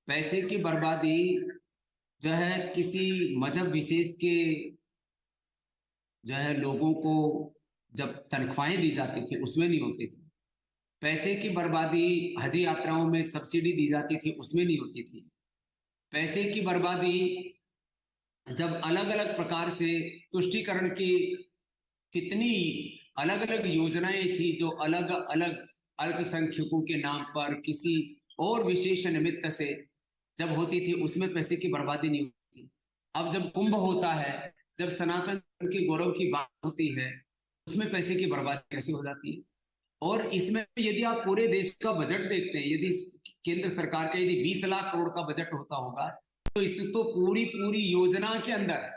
पैसे की बर्बादी जो है किसी मजहब विशेष के जो है लोगों को जब तनख्वाहें दी जाती थी उसमें नहीं होती थी। पैसे की बर्बादी हज यात्राओं में सब्सिडी दी जाती थी उसमें नहीं होती थी। पैसे की बर्बादी जब अलग अलग प्रकार से तुष्टीकरण की कितनी अलग अलग योजनाएं थी जो अलग अलग अल्पसंख्यकों के नाम पर किसी और विशेष निमित्त से जब होती थी, उसमें पैसे की बर्बादी नहीं होती। अब जब कुंभ होता है, जब सनातन के गौरव की बात होती है, उसमें पैसे की बर्बादी कैसे हो जाती है? और इसमें यदि आप पूरे देश का बजट देखते हैं, यदि केंद्र सरकार का यदि 20 लाख करोड़ का बजट होता होगा तो इस तो पूरी योजना के अंदर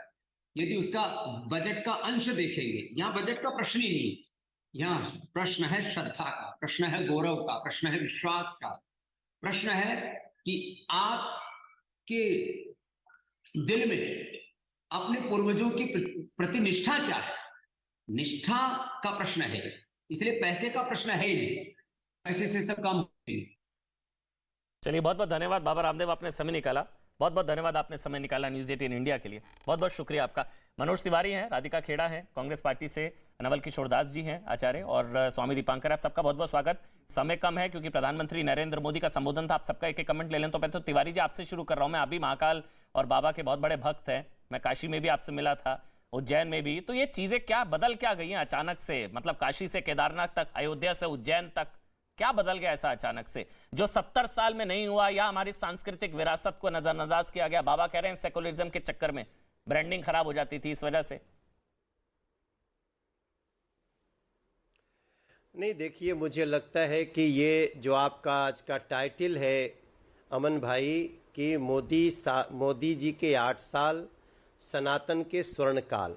यदि उसका बजट का अंश देखेंगे, यहाँ बजट का प्रश्न ही नहीं, यहाँ प्रश्न है श्रद्धा का, प्रश्न है गौरव का, प्रश्न है विश्वास का, प्रश्न है कि आपके दिल में अपने पूर्वजों की प्रतिनिष्ठा क्या है, निष्ठा का प्रश्न है, इसलिए पैसे का प्रश्न है ही नहीं, पैसे से सब काम नहीं। चलिए, बहुत बहुत धन्यवाद बाबा रामदेव, आपने समय निकाला। बहुत बहुत धन्यवाद, आपने समय निकाला न्यूज़ 18 इंडिया के लिए। बहुत बहुत शुक्रिया आपका। मनोज तिवारी हैं, राधिका खेड़ा हैं कांग्रेस पार्टी से, नवल किशोर दास जी हैं आचार्य, और स्वामी दीपांकर। आप सबका बहुत बहुत स्वागत। समय कम है क्योंकि प्रधानमंत्री नरेंद्र मोदी का संबोधन था। आप सबका एक एक कमेंट ले लें। तो पहले तो तिवारी जी आपसे शुरू कर रहा हूं। मैं अभी महाकाल और बाबा के बहुत बड़े भक्त हैं। मैं काशी में भी आपसे मिला था, उज्जैन में भी। तो ये चीजें क्या बदल क्या गई हैं अचानक से? मतलब काशी से केदारनाथ तक, अयोध्या से उज्जैन तक, क्या बदल गया ऐसा अचानक से जो 70 साल में नहीं हुआ? या हमारी सांस्कृतिक विरासत को नजरअंदाज किया गया? बाबा कह रहे हैं सेकुलरिज्म के चक्कर में ब्रांडिंग खराब हो जाती थी, इस वजह से। नहीं, देखिए, मुझे लगता है कि ये जो आपका आज का टाइटल है अमन भाई, कि मोदी जी के 8 साल, सनातन के स्वर्ण काल,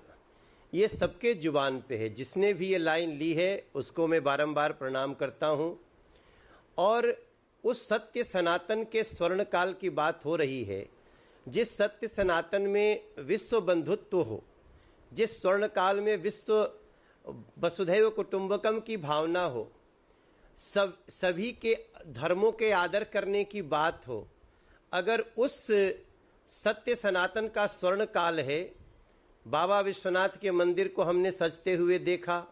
ये सबके जुबान पे है। जिसने भी ये लाइन ली है उसको मैं बारंबार प्रणाम करता हूँ। और उस सत्य सनातन के स्वर्ण काल की बात हो रही है, जिस सत्य सनातन में विश्व बंधुत्व हो, जिस स्वर्ण काल में विश्व वसुधैव कुटुंबकम की भावना हो, सभी के धर्मों के आदर करने की बात हो, अगर उस सत्य सनातन का स्वर्ण काल है। बाबा विश्वनाथ के मंदिर को हमने सजते हुए देखा,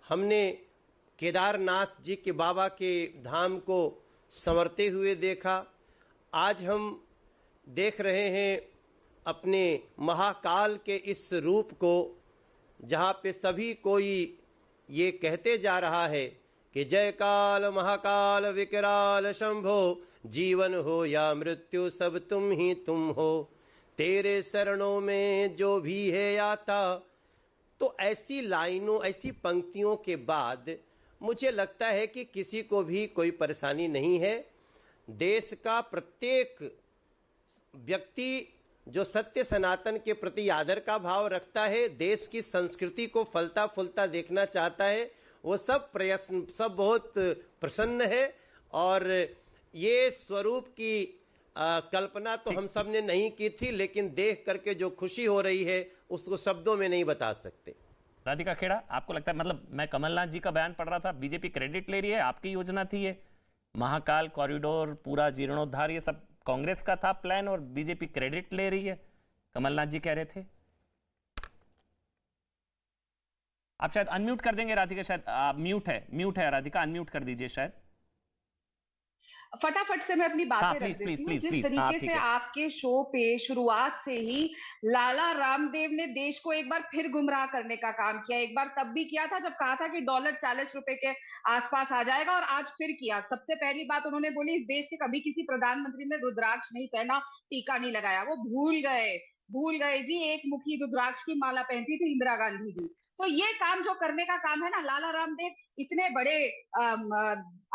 हमने केदारनाथ जी के बाबा के धाम को संवरते हुए देखा। आज हम देख रहे हैं अपने महाकाल के इस रूप को, जहाँ पे सभी कोई ये कहते जा रहा है कि जय काल महाकाल विकराल शंभो, जीवन हो या मृत्यु सब तुम ही तुम हो, तेरे शरणों में जो भी है आता। तो ऐसी लाइनों, ऐसी पंक्तियों के बाद मुझे लगता है कि किसी को भी कोई परेशानी नहीं है। देश का प्रत्येक व्यक्ति जो सत्य सनातन के प्रति आदर का भाव रखता है, देश की संस्कृति को फलता फूलता देखना चाहता है, वो सब प्रयत्न, सब बहुत प्रसन्न है। और ये स्वरूप की कल्पना तो हम सब ने नहीं की थी, लेकिन देख करके जो खुशी हो रही है उसको शब्दों में नहीं बता सकते। राधिका खेड़ा, आपको लगता है, मतलब मैं कमलनाथ जी का बयान पढ़ रहा था, बीजेपी क्रेडिट ले रही है, आपकी योजना थी ये महाकाल कॉरिडोर, पूरा जीर्णोद्धार, ये सब कांग्रेस का था प्लान और बीजेपी क्रेडिट ले रही है, कमलनाथ जी कह रहे थे। आप शायद अनम्यूट कर देंगे राधिका, शायद म्यूट है राधिका, अनम्यूट कर दीजिए शायद। फटाफट से मैं अपनी बातें रख देती हूँ। जिस तरीके से आपके शो पे शुरुआत से ही लाला रामदेव ने देश को एक बार फिर गुमराह करने का काम किया। एक बार तब भी किया था जब कहा था कि डॉलर 40 रुपए के आसपास आ जाएगा, और आज फिर किया। सबसे पहली बात उन्होंने बोली, इस देश के कभी किसी प्रधानमंत्री ने रुद्राक्ष नहीं पहना, टीका नहीं लगाया। वो भूल गए जी, एक मुखी रुद्राक्ष की माला पहनती थी इंदिरा गांधी जी। तो ये काम जो करने का काम है ना, लाला रामदेव इतने बड़े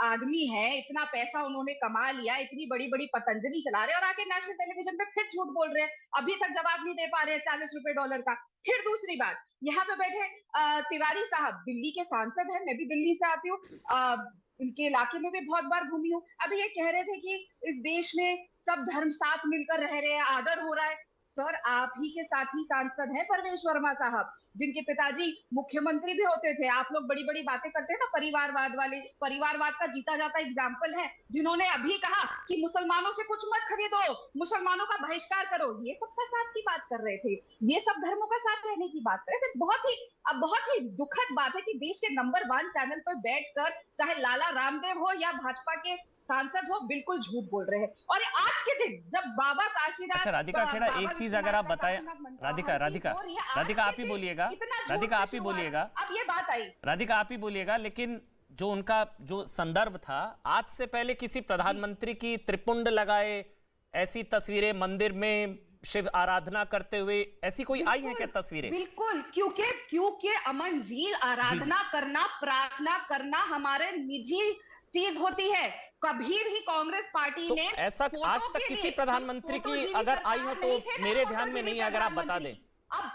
आदमी हैं, इतना पैसा उन्होंने कमा लिया, इतनी बड़ी बड़ी पतंजलि चला रहे, और आके नेशनल टेलीविजन पे फिर झूठ बोल रहे हैं। अभी तक जवाब नहीं दे पा रहे हैं 40 रुपए डॉलर का। फिर दूसरी बात, यहाँ पे बैठे तिवारी साहब दिल्ली के सांसद हैं, मैं भी दिल्ली से आती हूँ, इनके इलाके में भी बहुत बार घूमी हूँ। अभी ये कह रहे थे कि इस देश में सब धर्म साथ मिलकर रह रहे हैं, आदर हो रहा है। सर, आप ही के साथ ही सांसद हैं परवेश वर्मा साहब, जिनके पिताजी मुख्यमंत्री भी होते थे। आप लोग बड़ी बड़ी बातें करते हैं ना, परिवारवाद वाले, परिवारवाद का जीता जाता एग्जाम्पल है, जिन्होंने अभी कहा कि मुसलमानों से कुछ मत खरीदो, मुसलमानों का बहिष्कार करो। ये सबका साथ की बात कर रहे थे, ये सब धर्मों का साथ रहने की बात कर रहे थे। बहुत ही दुखद बात है कि देश के नंबर 1 चैनल पर बैठकर चाहे लाला रामदेव हो या भाजपा के सांसद हो, बिल्कुल झूठ बोल रहे हैं। और आज के दिन जब बाबा काशीनाथ, अच्छा राधिका खेड़ा, एक चीज अगर आप बताएं, राधिका आप ही बोलिएगा, राधिका आप ही बोलिएगा, अब ये बात आई, राधिका आप ही बोलिएगा, लेकिन जो उनका जो संदर्भ था, आज से पहले किसी प्रधानमंत्री की त्रिपुंड लगाए ऐसी तस्वीरें मंदिर में शिव आराधना करते हुए ऐसी कोई आई है क्या तस्वीरें? बिल्कुल, क्योंकि अमन जी, आराधना करना, प्रार्थना करना हमारे निजी चीज होती है। कभी भी कांग्रेस पार्टी ने ऐसा आज तक किसी प्रधानमंत्री की अगर आई हो तो मेरे ध्यान में नहीं है, अगर आप बता दें। अब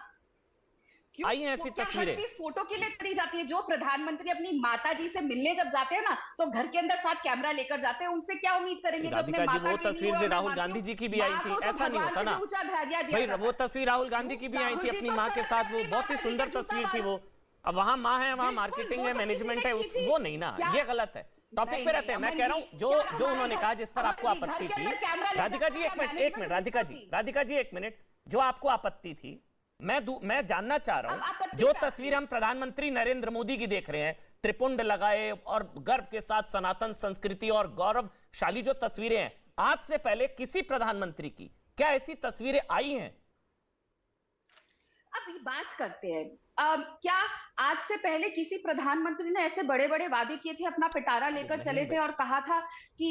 आई है ऐसी तस्वीरें, फोटो के लिए करी जाती है। जो प्रधानमंत्री अपनी माता जी से मिलने जब जाते हैं ना, तो घर के अंदर साथ कैमरा लेकर जाते हैं, उनसे क्या उम्मीद करेंगे? राधिका जी, वो तस्वीर से राहुल गांधी जी की भी आई थी, ऐसा नहीं होता ना भाई। वो तस्वीर राहुल गांधी की भी आई थी अपनी माँ के साथ, वो बहुत ही सुंदर तस्वीर थी वो। अब वहां माँ है, वहां मार्केटिंग है, मैनेजमेंट है, वो नहीं ना, ये गलत है। टॉपिक पे रहते हैं। मैं कह रहा हूं जो उन्होंने कहा जिस पर आपको आपत्ति थी, राधिका जी एक मिनट, राधिका जी एक मिनट, जो आपको आपत्ति थी, मैं जानना चाह रहा हूं, जो तस्वीर हम प्रधानमंत्री नरेंद्र मोदी की देख रहे हैं, त्रिपुंड लगाए और गर्व के साथ सनातन संस्कृति और गौरवशाली जो तस्वीरें हैं, आज से पहले किसी प्रधानमंत्री की क्या ऐसी तस्वीरें आई हैं? अब ये बात करते हैं, क्या आज से पहले किसी प्रधानमंत्री ने ऐसे बड़े बड़े वादे किए थे, अपना पिटारा लेकर चले थे और कहा था कि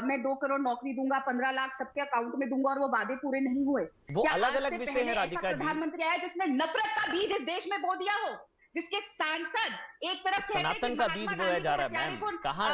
मैं 2 करोड़ नौकरी दूंगा, 15 लाख सबके अकाउंट में दूंगा, और वो वादे पूरे नहीं हुए? वो अलग अलग विषय है राधिका जी। प्रधानमंत्री आया जिसने नफरत का बीज इस देश में बो दिया हो, जिसके सांसद एक तरफ सनातन का बीज बोया जा रहा है मैम, कहाँ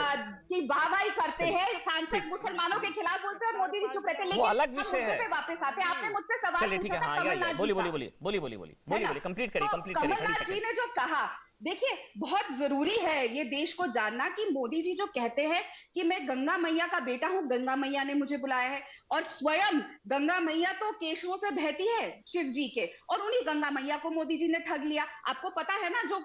की वाहवाही करते हैं, सांसद मुसलमानों के खिलाफ बोलते हैं और मोदी जी चुप रहते हैं। वो अलग विषय है। पे वापस आते हैं, आपने मुझसे सवाल चलिए ठीक है, हाँ बोलिए, कंप्लीट करिए। कमलनाथ जी ने जो कहा, देखिए बहुत जरूरी है ये देश को जानना कि मोदी जी जो कहते हैं कि मैं गंगा मैया का बेटा हूं, गंगा मैया ने मुझे बुलाया है, और स्वयं गंगा मैया तो केशों से बहती है शिव जी के, और उन्हीं गंगा मैया को मोदी जी ने ठग लिया। आपको पता है ना, जो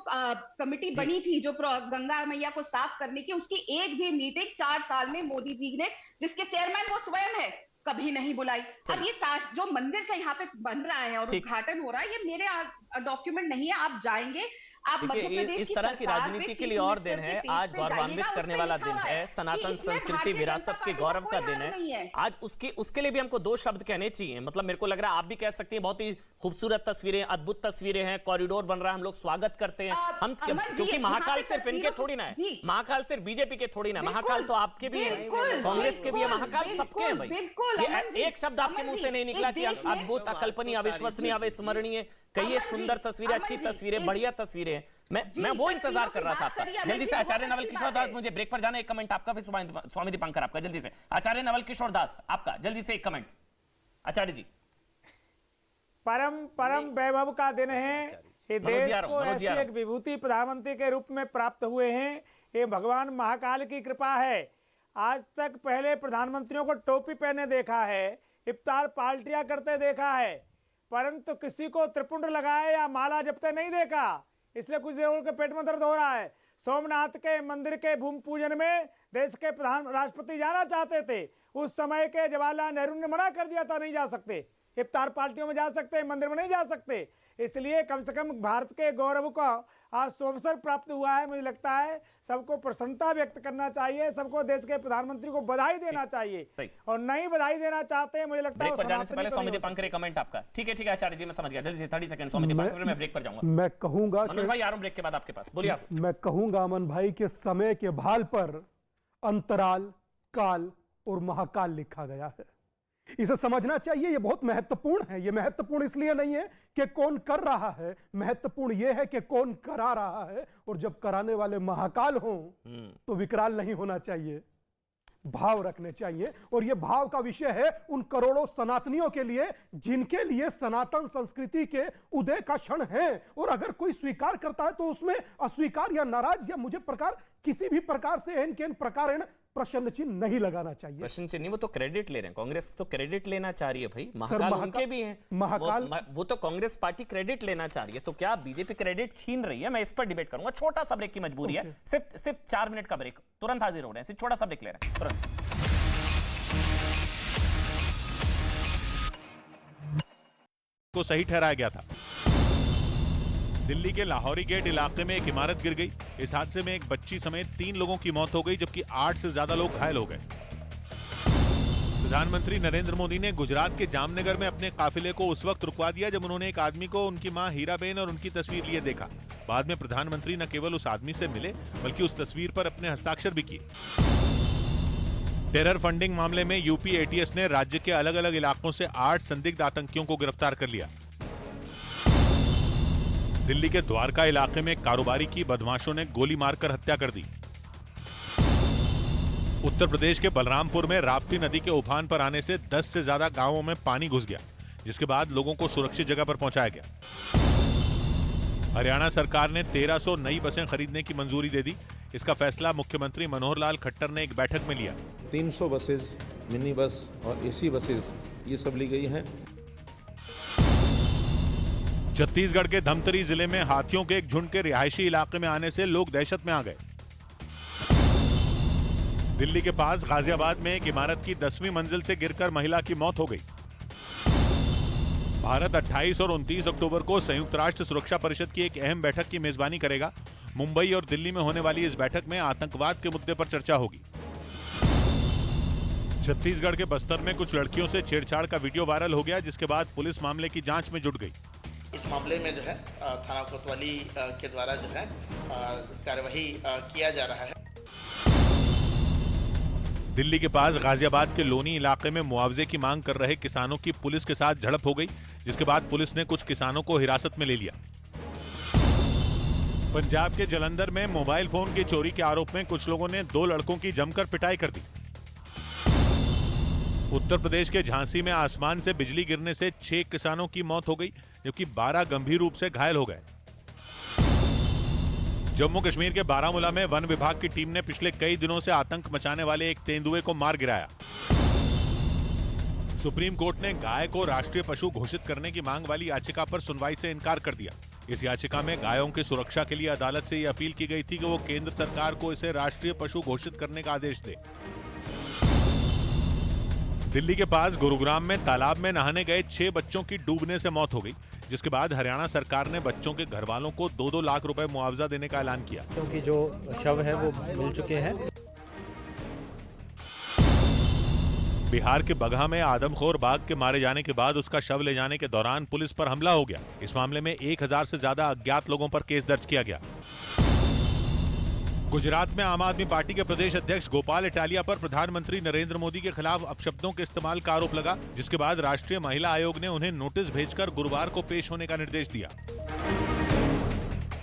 कमिटी बनी थी जो गंगा मैया को साफ करने की, उसकी एक भी मीटिंग 4 साल में मोदी जी ने, जिसके चेयरमैन वो स्वयं है, कभी नहीं बुलाई। अब ये जो मंदिर का यहाँ पे बन रहा है और उद्घाटन हो रहा है, ये मेरे डॉक्यूमेंट नहीं है, आप जाएंगे, आप मध्य प्रदेश इस तरह की राजनीति के लिए और दिन है, आज गौरवान्वित करने वाला दिन है, सनातन संस्कृति विरासत के गौरव का दिन है आज। उसके लिए भी हमको 2 शब्द कहने चाहिए। मतलब मेरे को लग रहा है आप भी कह सकते हैं, बहुत ही खूबसूरत तस्वीरें, अद्भुत तस्वीरें हैं, कॉरिडोर बन रहा है, हम लोग स्वागत करते हैं। हम क्योंकि महाकाल सिर्फ इनके थोड़ी ना है, महाकाल सिर्फ बीजेपी के थोड़ी ना, महाकाल तो आपके भी है, कांग्रेस के भी है, महाकाल सबके हैं भाई। एक शब्द आपके मुंह से नहीं निकला कि अद्भुत, अकल्पनीय, अविश्वसनीय, अविस्मरणीय, कहिए सुंदर तस्वीरें, अच्छी तस्वीरें, बढ़िया तस्वीरें। मैं वो इंतजार कर रहा था आपका। जल्दी से आचार्य नवल किशोर दास, मुझे ब्रेक पर जाना, एक कमेंट आपका, फिर स्वामी दीपांकर आपका, जल्दी से आचार्य नवल किशोर दास आपका, जल्दी से एक कमेंट आचार्य जी। परम वैभव का दिन है, ये देश को ऐसी एक विभूति प्रधानमंत्री के रूप में प्राप्त हुए हैं, ये भगवान महाकाल की कृपा है। आज तक पहले प्रधानमंत्रियों को टोपी पहने देखा है, इफ्तार पार्टियां करते देखा है, परंतु किसी को त्रिपुंड लगाए या माला जपते नहीं देखा। इसलिए कुछ लोगों के पेट में दर्द हो रहा है। सोमनाथ के मंदिर के भूमि पूजन में देश के प्रधान राष्ट्रपति जाना चाहते थे, उस समय के जवाहरलाल नेहरू ने मना कर दिया था, नहीं जा सकते, इफ्तार पार्टियों में जा सकते, मंदिर में नहीं जा सकते। इसलिए कम से कम भारत के गौरव को आज अवसर प्राप्त हुआ है। मुझे लगता है सबको प्रसन्नता व्यक्त करना चाहिए, सबको देश के प्रधानमंत्री को बधाई देना चाहिए, और नहीं बधाई देना चाहते हैं मुझे लगता है। ब्रेक पर जाने से पहले स्वामी दीपांकर एक कमेंट आपका। ठीक है आचार्य जी, मैं समझ गया, जल्दी से 30 सेकंड स्वामी दीपांकर, मैं ब्रेक पर जाऊंगा। मैं कहूंगा मनोज भाई आ रहा हूं ब्रेक के बाद आपके पास, बोलिए आप। मैं कहूंगा अमन भाई के समय के भाल पर अंतराल, काल और महाकाल लिखा गया है, इसे समझना चाहिए। ये बहुत महत्वपूर्ण है। ये महत्वपूर्ण इसलिए नहीं है कि कौन कर रहा है, महत्वपूर्ण यह है कि कौन करा रहा है, और जब कराने वाले महाकाल हों तो विकराल नहीं होना चाहिए, भाव रखने चाहिए। और यह भाव का विषय है उन करोड़ों सनातनियों के लिए जिनके लिए सनातन संस्कृति के उदय का क्षण है, और अगर कोई स्वीकार करता है तो उसमें अस्वीकार या नाराज या मुझे प्रकार किसी भी प्रकार से एन के एन प्रकार प्रश्न चिन्ह नहीं लगाना चाहिए। प्रश्न चिन्ह नहीं, वो तो क्रेडिट ले रहे हैं, कांग्रेस तो क्रेडिट लेना चाह रही है भाई, महाकाल उनके भी हैं, महाकाल वो तो कांग्रेस पार्टी क्रेडिट लेना चाह रही है, तो क्या बीजेपी क्रेडिट छीन रही है? मैं इस पर डिबेट करूंगा। छोटा सा ब्रेक की मजबूरी है, सिर्फ 4 मिनट का ब्रेक, तुरंत हाजिर हो रहे हैं, सिर्फ छोटा सा ब्रेक ले रहे हैं तुरंत। को सही ठहराया गया था। दिल्ली के लाहौरी गेट इलाके में एक इमारत गिर गई। इस हादसे में एक बच्ची समेत 3 लोगों की मौत हो गई, जबकि 8 से ज्यादा लोग घायल हो गए। प्रधानमंत्री नरेंद्र मोदी ने गुजरात के जामनगर में अपने काफिले को उस वक्त रुकवा दिया जब उन्होंने एक आदमी को उनकी मां हीराबेन और उनकी तस्वीर लिए देखा। बाद में प्रधानमंत्री न केवल उस आदमी से मिले बल्कि उस तस्वीर पर अपने हस्ताक्षर भी किए। टेरर फंडिंग मामले में यूपी एटीएस ने राज्य के अलग अलग इलाकों से 8 संदिग्ध आतंकियों को गिरफ्तार कर लिया। दिल्ली के द्वारका इलाके में कारोबारी की बदमाशों ने गोली मारकर हत्या कर दी। उत्तर प्रदेश के बलरामपुर में राप्ती नदी के उफान पर आने से 10 से ज्यादा गांवों में पानी घुस गया, जिसके बाद लोगों को सुरक्षित जगह पर पहुंचाया गया। हरियाणा सरकार ने 1300 नई बसें खरीदने की मंजूरी दे दी। इसका फैसला मुख्यमंत्री मनोहर लाल खट्टर ने एक बैठक में लिया। 300 बसेज, मिनी बस और एसी बसेज ये सब ली गई हैं। छत्तीसगढ़ के धमतरी जिले में हाथियों के एक झुंड के रिहायशी इलाके में आने से लोग दहशत में आ गए। दिल्ली के पास गाजियाबाद में एक इमारत की 10वीं मंजिल से गिरकर महिला की मौत हो गई। भारत 28 और 29 अक्टूबर को संयुक्त राष्ट्र सुरक्षा परिषद की एक अहम बैठक की मेजबानी करेगा। मुंबई और दिल्ली में होने वाली इस बैठक में आतंकवाद के मुद्दे पर चर्चा होगी। छत्तीसगढ़ के बस्तर में कुछ लड़कियों से छेड़छाड़ का वीडियो वायरल हो गया, जिसके बाद पुलिस मामले की जांच में जुट गई। इस मामले में जो है थाना कोतवाली के द्वारा जो है कार्यवाही किया जा रहा है। दिल्ली के पास गाजियाबाद के लोनी इलाके में मुआवजे की मांग कर रहे किसानों की पुलिस के साथ झड़प हो गई, जिसके बाद पुलिस ने कुछ किसानों को हिरासत में ले लिया। पंजाब के जलंधर में मोबाइल फोन की चोरी के आरोप में कुछ लोगों ने 2 लड़कों की जमकर पिटाई कर दी। उत्तर प्रदेश के झांसी में आसमान से बिजली गिरने से 6 किसानों की मौत हो गई, जबकि 12 गंभीर रूप से घायल हो गए। जम्मू कश्मीर के बारामूला में वन विभाग की टीम ने पिछले कई दिनों से आतंक मचाने वाले एक तेंदुए को मार गिराया। सुप्रीम कोर्ट ने गाय को राष्ट्रीय पशु घोषित करने की मांग वाली याचिका पर सुनवाई से इनकार कर दिया। इस याचिका में गायों की सुरक्षा के लिए अदालत से यह अपील की गई थी कि वो केंद्र सरकार को इसे राष्ट्रीय पशु घोषित करने का आदेश दे। दिल्ली के पास गुरुग्राम में तालाब में नहाने गए 6 बच्चों की डूबने से मौत हो गई, जिसके बाद हरियाणा सरकार ने बच्चों के घर वालों को 2-2 लाख रुपए मुआवजा देने का ऐलान किया। क्योंकि जो शव है वो मिल चुके हैं। बिहार के बगहा में आदमखोर बाघ के मारे जाने के बाद उसका शव ले जाने के दौरान पुलिस पर हमला हो गया। इस मामले में 1000 से ज्यादा अज्ञात लोगों पर केस दर्ज किया गया। गुजरात में आम आदमी पार्टी के प्रदेश अध्यक्ष गोपाल इटालिया पर प्रधानमंत्री नरेंद्र मोदी के खिलाफ अपशब्दों के इस्तेमाल का आरोप लगा, जिसके बाद राष्ट्रीय महिला आयोग ने उन्हें नोटिस भेजकर गुरुवार को पेश होने का निर्देश दिया।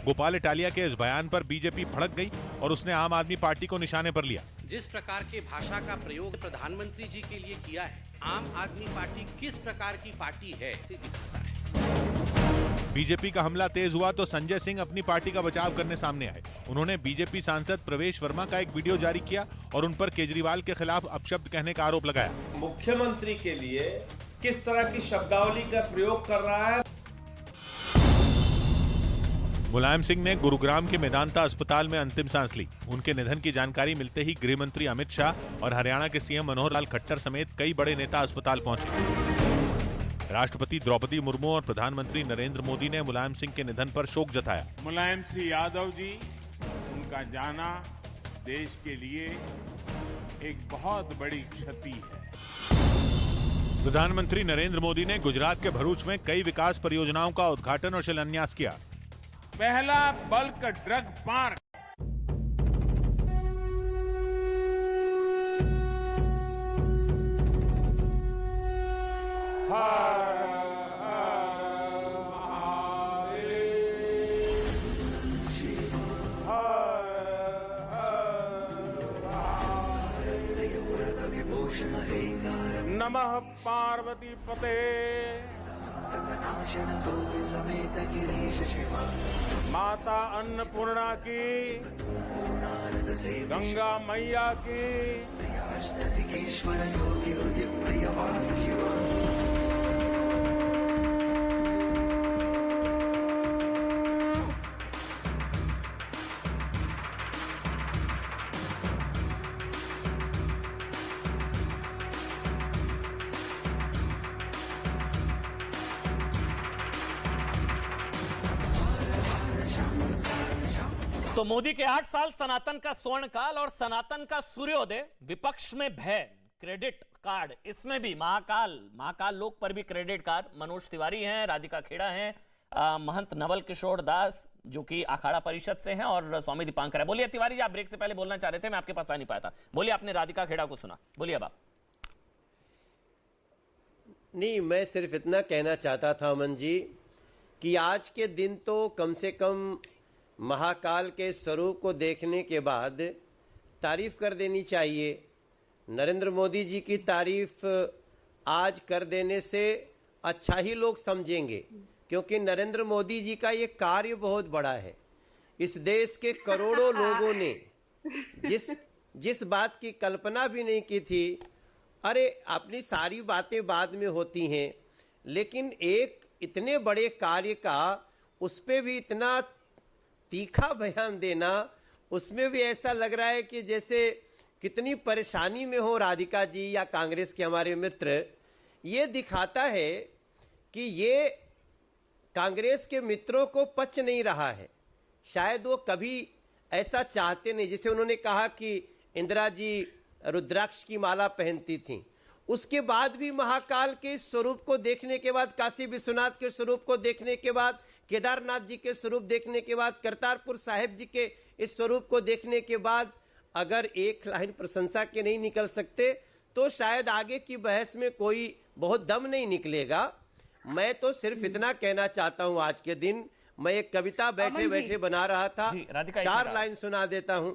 गोपाल इटालिया के इस बयान पर बीजेपी भड़क गई और उसने आम आदमी पार्टी को निशाने पर लिया। जिस प्रकार के भाषा का प्रयोग प्रधानमंत्री जी के लिए किया है, आम आदमी पार्टी किस प्रकार की पार्टी है इसे दिखाता है। बीजेपी का हमला तेज हुआ तो संजय सिंह अपनी पार्टी का बचाव करने सामने आए। उन्होंने बीजेपी सांसद प्रवेश वर्मा का एक वीडियो जारी किया और उन पर केजरीवाल के खिलाफ अपशब्द कहने का आरोप लगाया। मुख्यमंत्री के लिए किस तरह की शब्दावली का प्रयोग कर रहा है। मुलायम सिंह ने गुरुग्राम के मेदांता अस्पताल में अंतिम सांस ली। उनके निधन की जानकारी मिलते ही गृह मंत्री अमित शाह और हरियाणा के सीएम मनोहर लाल खट्टर समेत कई बड़े नेता अस्पताल पहुंचे। राष्ट्रपति द्रौपदी मुर्मू और प्रधानमंत्री नरेंद्र मोदी ने मुलायम सिंह के निधन पर शोक जताया। मुलायम सिंह यादव जी, उनका जाना देश के लिए एक बहुत बड़ी क्षति है। प्रधानमंत्री नरेंद्र मोदी ने गुजरात के भरूच में कई विकास परियोजनाओं का उद्घाटन और शिलान्यास किया। पहला बल्क ड्रग पार्क, नमः पार्वती पते माता अन्नपूर्णा की, गंगा मैया की। तो मोदी के 8 साल, सनातन का स्वर्ण काल और सनातन का सूर्योदय, विपक्ष में भय, क्रेडिट कार्ड, इसमें भी महाकाल लोक पर भी क्रेडिट कार्ड। मनोज तिवारी हैं, राधिका खेड़ा हैं, महंत नवल किशोर दास जो कि अखाड़ा परिषद से हैं और स्वामी दीपांकर है। बोलिए तिवारी जी, आप ब्रेक से पहले बोलना चाह रहे थे, मैं आपके पास आ नहीं पाया था। बोलिए, आपने राधिका खेड़ा को सुना, बोलिए अब आप। नहीं, मैं सिर्फ इतना कहना चाहता था अमन जी कि आज के दिन तो कम से कम महाकाल के स्वरूप को देखने के बाद तारीफ कर देनी चाहिए। नरेंद्र मोदी जी की तारीफ आज कर देने से अच्छा ही लोग समझेंगे, क्योंकि नरेंद्र मोदी जी का ये कार्य बहुत बड़ा है। इस देश के करोड़ों लोगों ने जिस बात की कल्पना भी नहीं की थी, अरे अपनी सारी बातें बाद में होती हैं, लेकिन एक इतने बड़े कार्य का उस पे भी इतना तीखा बयान देना, उसमें भी ऐसा लग रहा है कि जैसे कितनी परेशानी में हो राधिका जी या कांग्रेस के हमारे मित्र। ये दिखाता है कि ये कांग्रेस के मित्रों को पच नहीं रहा है। शायद वो कभी ऐसा चाहते नहीं। जैसे उन्होंने कहा कि इंदिरा जी रुद्राक्ष की माला पहनती थी, उसके बाद भी महाकाल के इस स्वरूप को देखने के बाद, काशी विश्वनाथ के स्वरूप को देखने के बाद, केदारनाथ जी के स्वरूप देखने के बाद, करतारपुर साहिब जी के इस स्वरूप को देखने के बाद अगर एक लाइन प्रशंसा के नहीं निकल सकते तो शायद आगे की बहस में कोई बहुत दम नहीं निकलेगा। मैं तो सिर्फ इतना कहना चाहता हूं, आज के दिन मैं एक कविता बैठे बैठे बना रहा था, 4 लाइन सुना देता हूं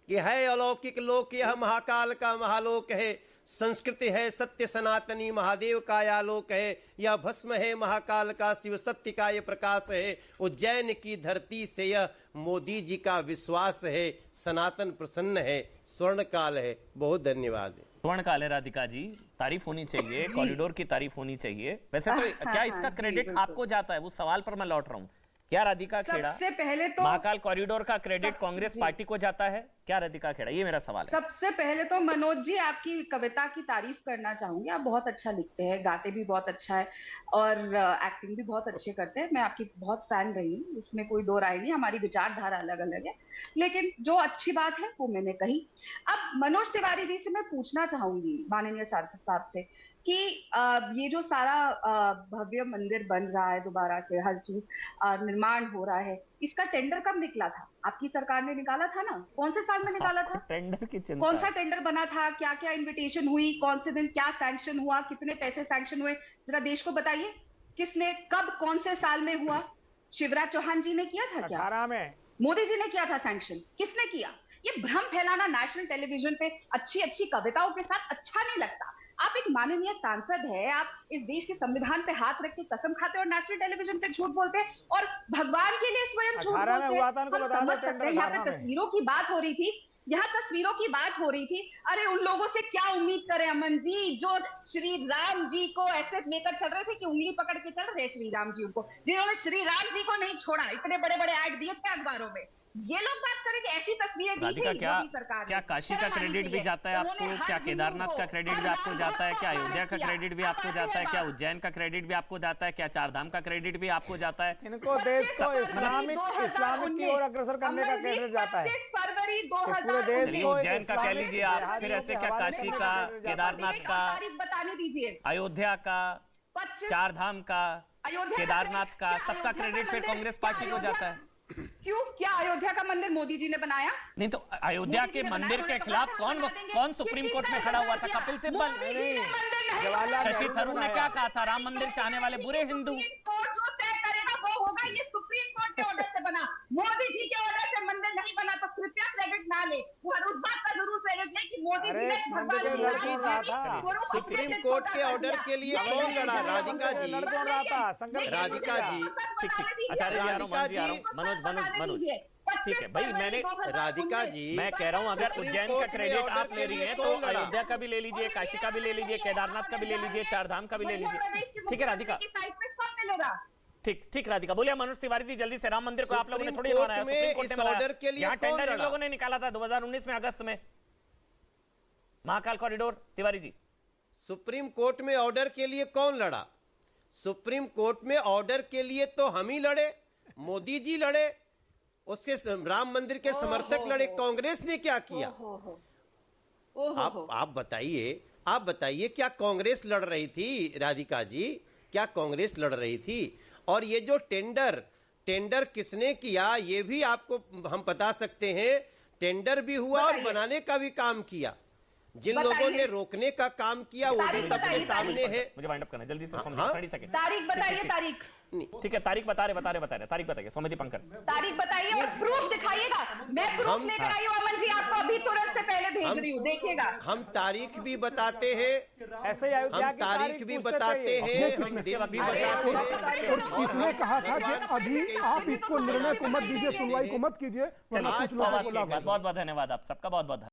कि है अलौकिक लोक यह महाकाल का महालोक है, संस्कृति है सत्य सनातनी महादेव का आलोक है, यह भस्म है महाकाल का शिव सत्य का ये प्रकाश है, उज्जैन की धरती से यह मोदी जी का विश्वास है, सनातन प्रसन्न है, स्वर्ण काल है। बहुत धन्यवाद। स्वर्ण काल है राधिका जी, तारीफ होनी चाहिए, कॉरिडोर की तारीफ होनी चाहिए। वैसे तो क्या इसका क्रेडिट आपको जाता है? उस सवाल पर मैं लौट रहा हूँ। क्या राधिका खेड़ा, सबसे पहले तो महाकाल कॉरिडोर का क्रेडिट कांग्रेस पार्टी को जाता है क्या? राधिका खेड़ा, ये मेरा सवाल है। सबसे पहले तो मनोज जी आपकी कविता की तारीफ करना चाहूंगी। आप बहुत अच्छा लिखते हैं, गाते भी बहुत अच्छा है और एक्टिंग भी बहुत अच्छे करते हैं। मैं आपकी बहुत फैन रही हूँ, इसमें कोई दो राय नहीं। हमारी विचारधारा अलग अलग है, लेकिन जो अच्छी बात है वो मैंने कही। अब मनोज तिवारी जी से मैं पूछना चाहूंगी, माननीय सांसद साहब से, कि ये जो सारा भव्य मंदिर बन रहा है, दोबारा से हर चीज निर्माण हो रहा है, इसका टेंडर कब निकला था? आपकी सरकार ने निकाला था ना? कौन से साल में निकाला था? टेंडर की चिंता, कौन सा टेंडर बना था? क्या क्या इन्विटेशन हुई? कौन से दिन क्या सैंक्शन हुआ? कितने पैसे सैंक्शन हुए? जरा देश को बताइए। किसने, कब, कौन से साल में हुआ? शिवराज चौहान जी ने किया था क्या? 18 में मोदी जी ने किया था सैंक्शन? किसने किया? ये भ्रम फैलाना नेशनल टेलीविजन पे अच्छी अच्छी कविताओं के साथ अच्छा नहीं लगता। आप एक माननीय सांसद है, आप इस देश के संविधान पे हाथ रख के कसम खाते और नेशनल टेलीविजन पे झूठ बोलते हैं और भगवान के लिए स्वयं झूठ बोलते हैं। हम समझ सकते हैं, यहाँ पे तस्वीरों की बात हो रही थी, यहाँ तस्वीरों की बात हो रही थी। अरे उन लोगों से क्या उम्मीद करें अमन जी, जो श्री राम जी को ऐसे लेकर चल रहे थे कि उंगली पकड़ के चल रहे श्री राम जी को, जिन्होंने श्री राम जी को नहीं छोड़ा। इतने बड़े बड़े ऐड दिए थे अखबारों में। ये लोग बात करेंगे, ऐसी तस्वीरें दी थी मोदी सरकार ने। क्या काशी का क्रेडिट भी जाता है आपको? क्या केदारनाथ का क्रेडिट भी आपको जाता है? क्या अयोध्या का क्रेडिट भी आपको जाता है? क्या उज्जैन का क्रेडिट भी आपको जाता है? क्या चारधाम का क्रेडिट भी आपको जाता है? इनको देश को इस्लामिक की ओर अग्रसर करने का क्रेडिट जाता है। 25 फरवरी 2019 उज्जैन का कह लीजिए आप, फिर ऐसे क्या काशी का, केदारनाथ का, बताने दीजिए, अयोध्या का, चारधाम का, केदारनाथ का, सबका क्रेडिट फिर कांग्रेस पार्टी को जाता है। क्यों? क्या अयोध्या का मंदिर मोदी जी ने बनाया? नहीं तो अयोध्या के मंदिर के खिलाफ कौन सुप्रीम कोर्ट में खड़ा हुआ था? कपिल सिब्बल। शशि थरूर ने क्या कहा था? राम मंदिर चाहने वाले बुरे हिंदू। कोर्ट जो तय करेगा वो होगा। ये सुप्रीम कोर्ट के ऑर्डर से बना, मोदी जी के ऑर्डर से मंदिर नहीं बना, तो कृपया क्रेडिट ना ले। उस बात का जरूर क्रेडिट ले कि मोदी जी ने सुप्रीम कोर्ट के ऑर्डर के लिए कौन लड़ा? राधिका जी, राधिका जी, आचार्य जी, मनोज ठीक है भाई। मैंने राधिका जी, मैं कह रहा हूं अगर उज्जैन का क्रेडिट आप ले रही हैं तो अयोध्या का भी ले लीजिए, काशी का भी ले लीजिए, केदारनाथ का भी ले लीजिए, चारधाम का भी ले लीजिए। ठीक है राधिका, ठीक राधिका बोलिए। मनोज तिवारी जी जल्दी से, राम मंदिर को आप लोगों ने थोड़ी बनाया, सुप्रीम कोर्ट ने ऑर्डर के लिए टेंडर इन लोगों ने निकाला था 2019 में अगस्त में, Mahakal corridor. Tiwari ji, supreme court में ऑर्डर के लिए कौन लड़ा? सुप्रीम कोर्ट में ऑर्डर के लिए तो हम ही लड़े, मोदी जी लड़े, उससे राम मंदिर के समर्थक लड़े। कांग्रेस ने क्या किया? आप बताइए क्या कांग्रेस लड़ रही थी? राधिका जी, क्या कांग्रेस लड़ रही थी? और ये जो टेंडर किसने किया ये भी आपको हम बता सकते हैं। टेंडर भी हुआ और बनाने का भी काम किया। जिन लोगों ने रोकने का काम किया वो भी सबके सामने है। मुझे वाइंड अप करना है जल्दी से। तारीख बताइए, तारीख। ठीक है, तारीख बता रहे तारीख बताइए। सौम्यजी पंकज, तारीख बताइए और प्रूफ दिखाइएगा। मैं प्रूफ लेकर आई हूं अमन जी, आपको अभी तुरंत से पहले भेज रही हूं, देखिएगा। हम तारीख भी बताते हैं, ऐसे हम तारीख भी बताते हैं, हम दिन भी बताते हैं। किसने कहा था कि अभी आप इसको निर्णय को मत दीजिए, सुनवाई को मत कीजिए? बहुत बहुत धन्यवाद आप सबका, बहुत बहुत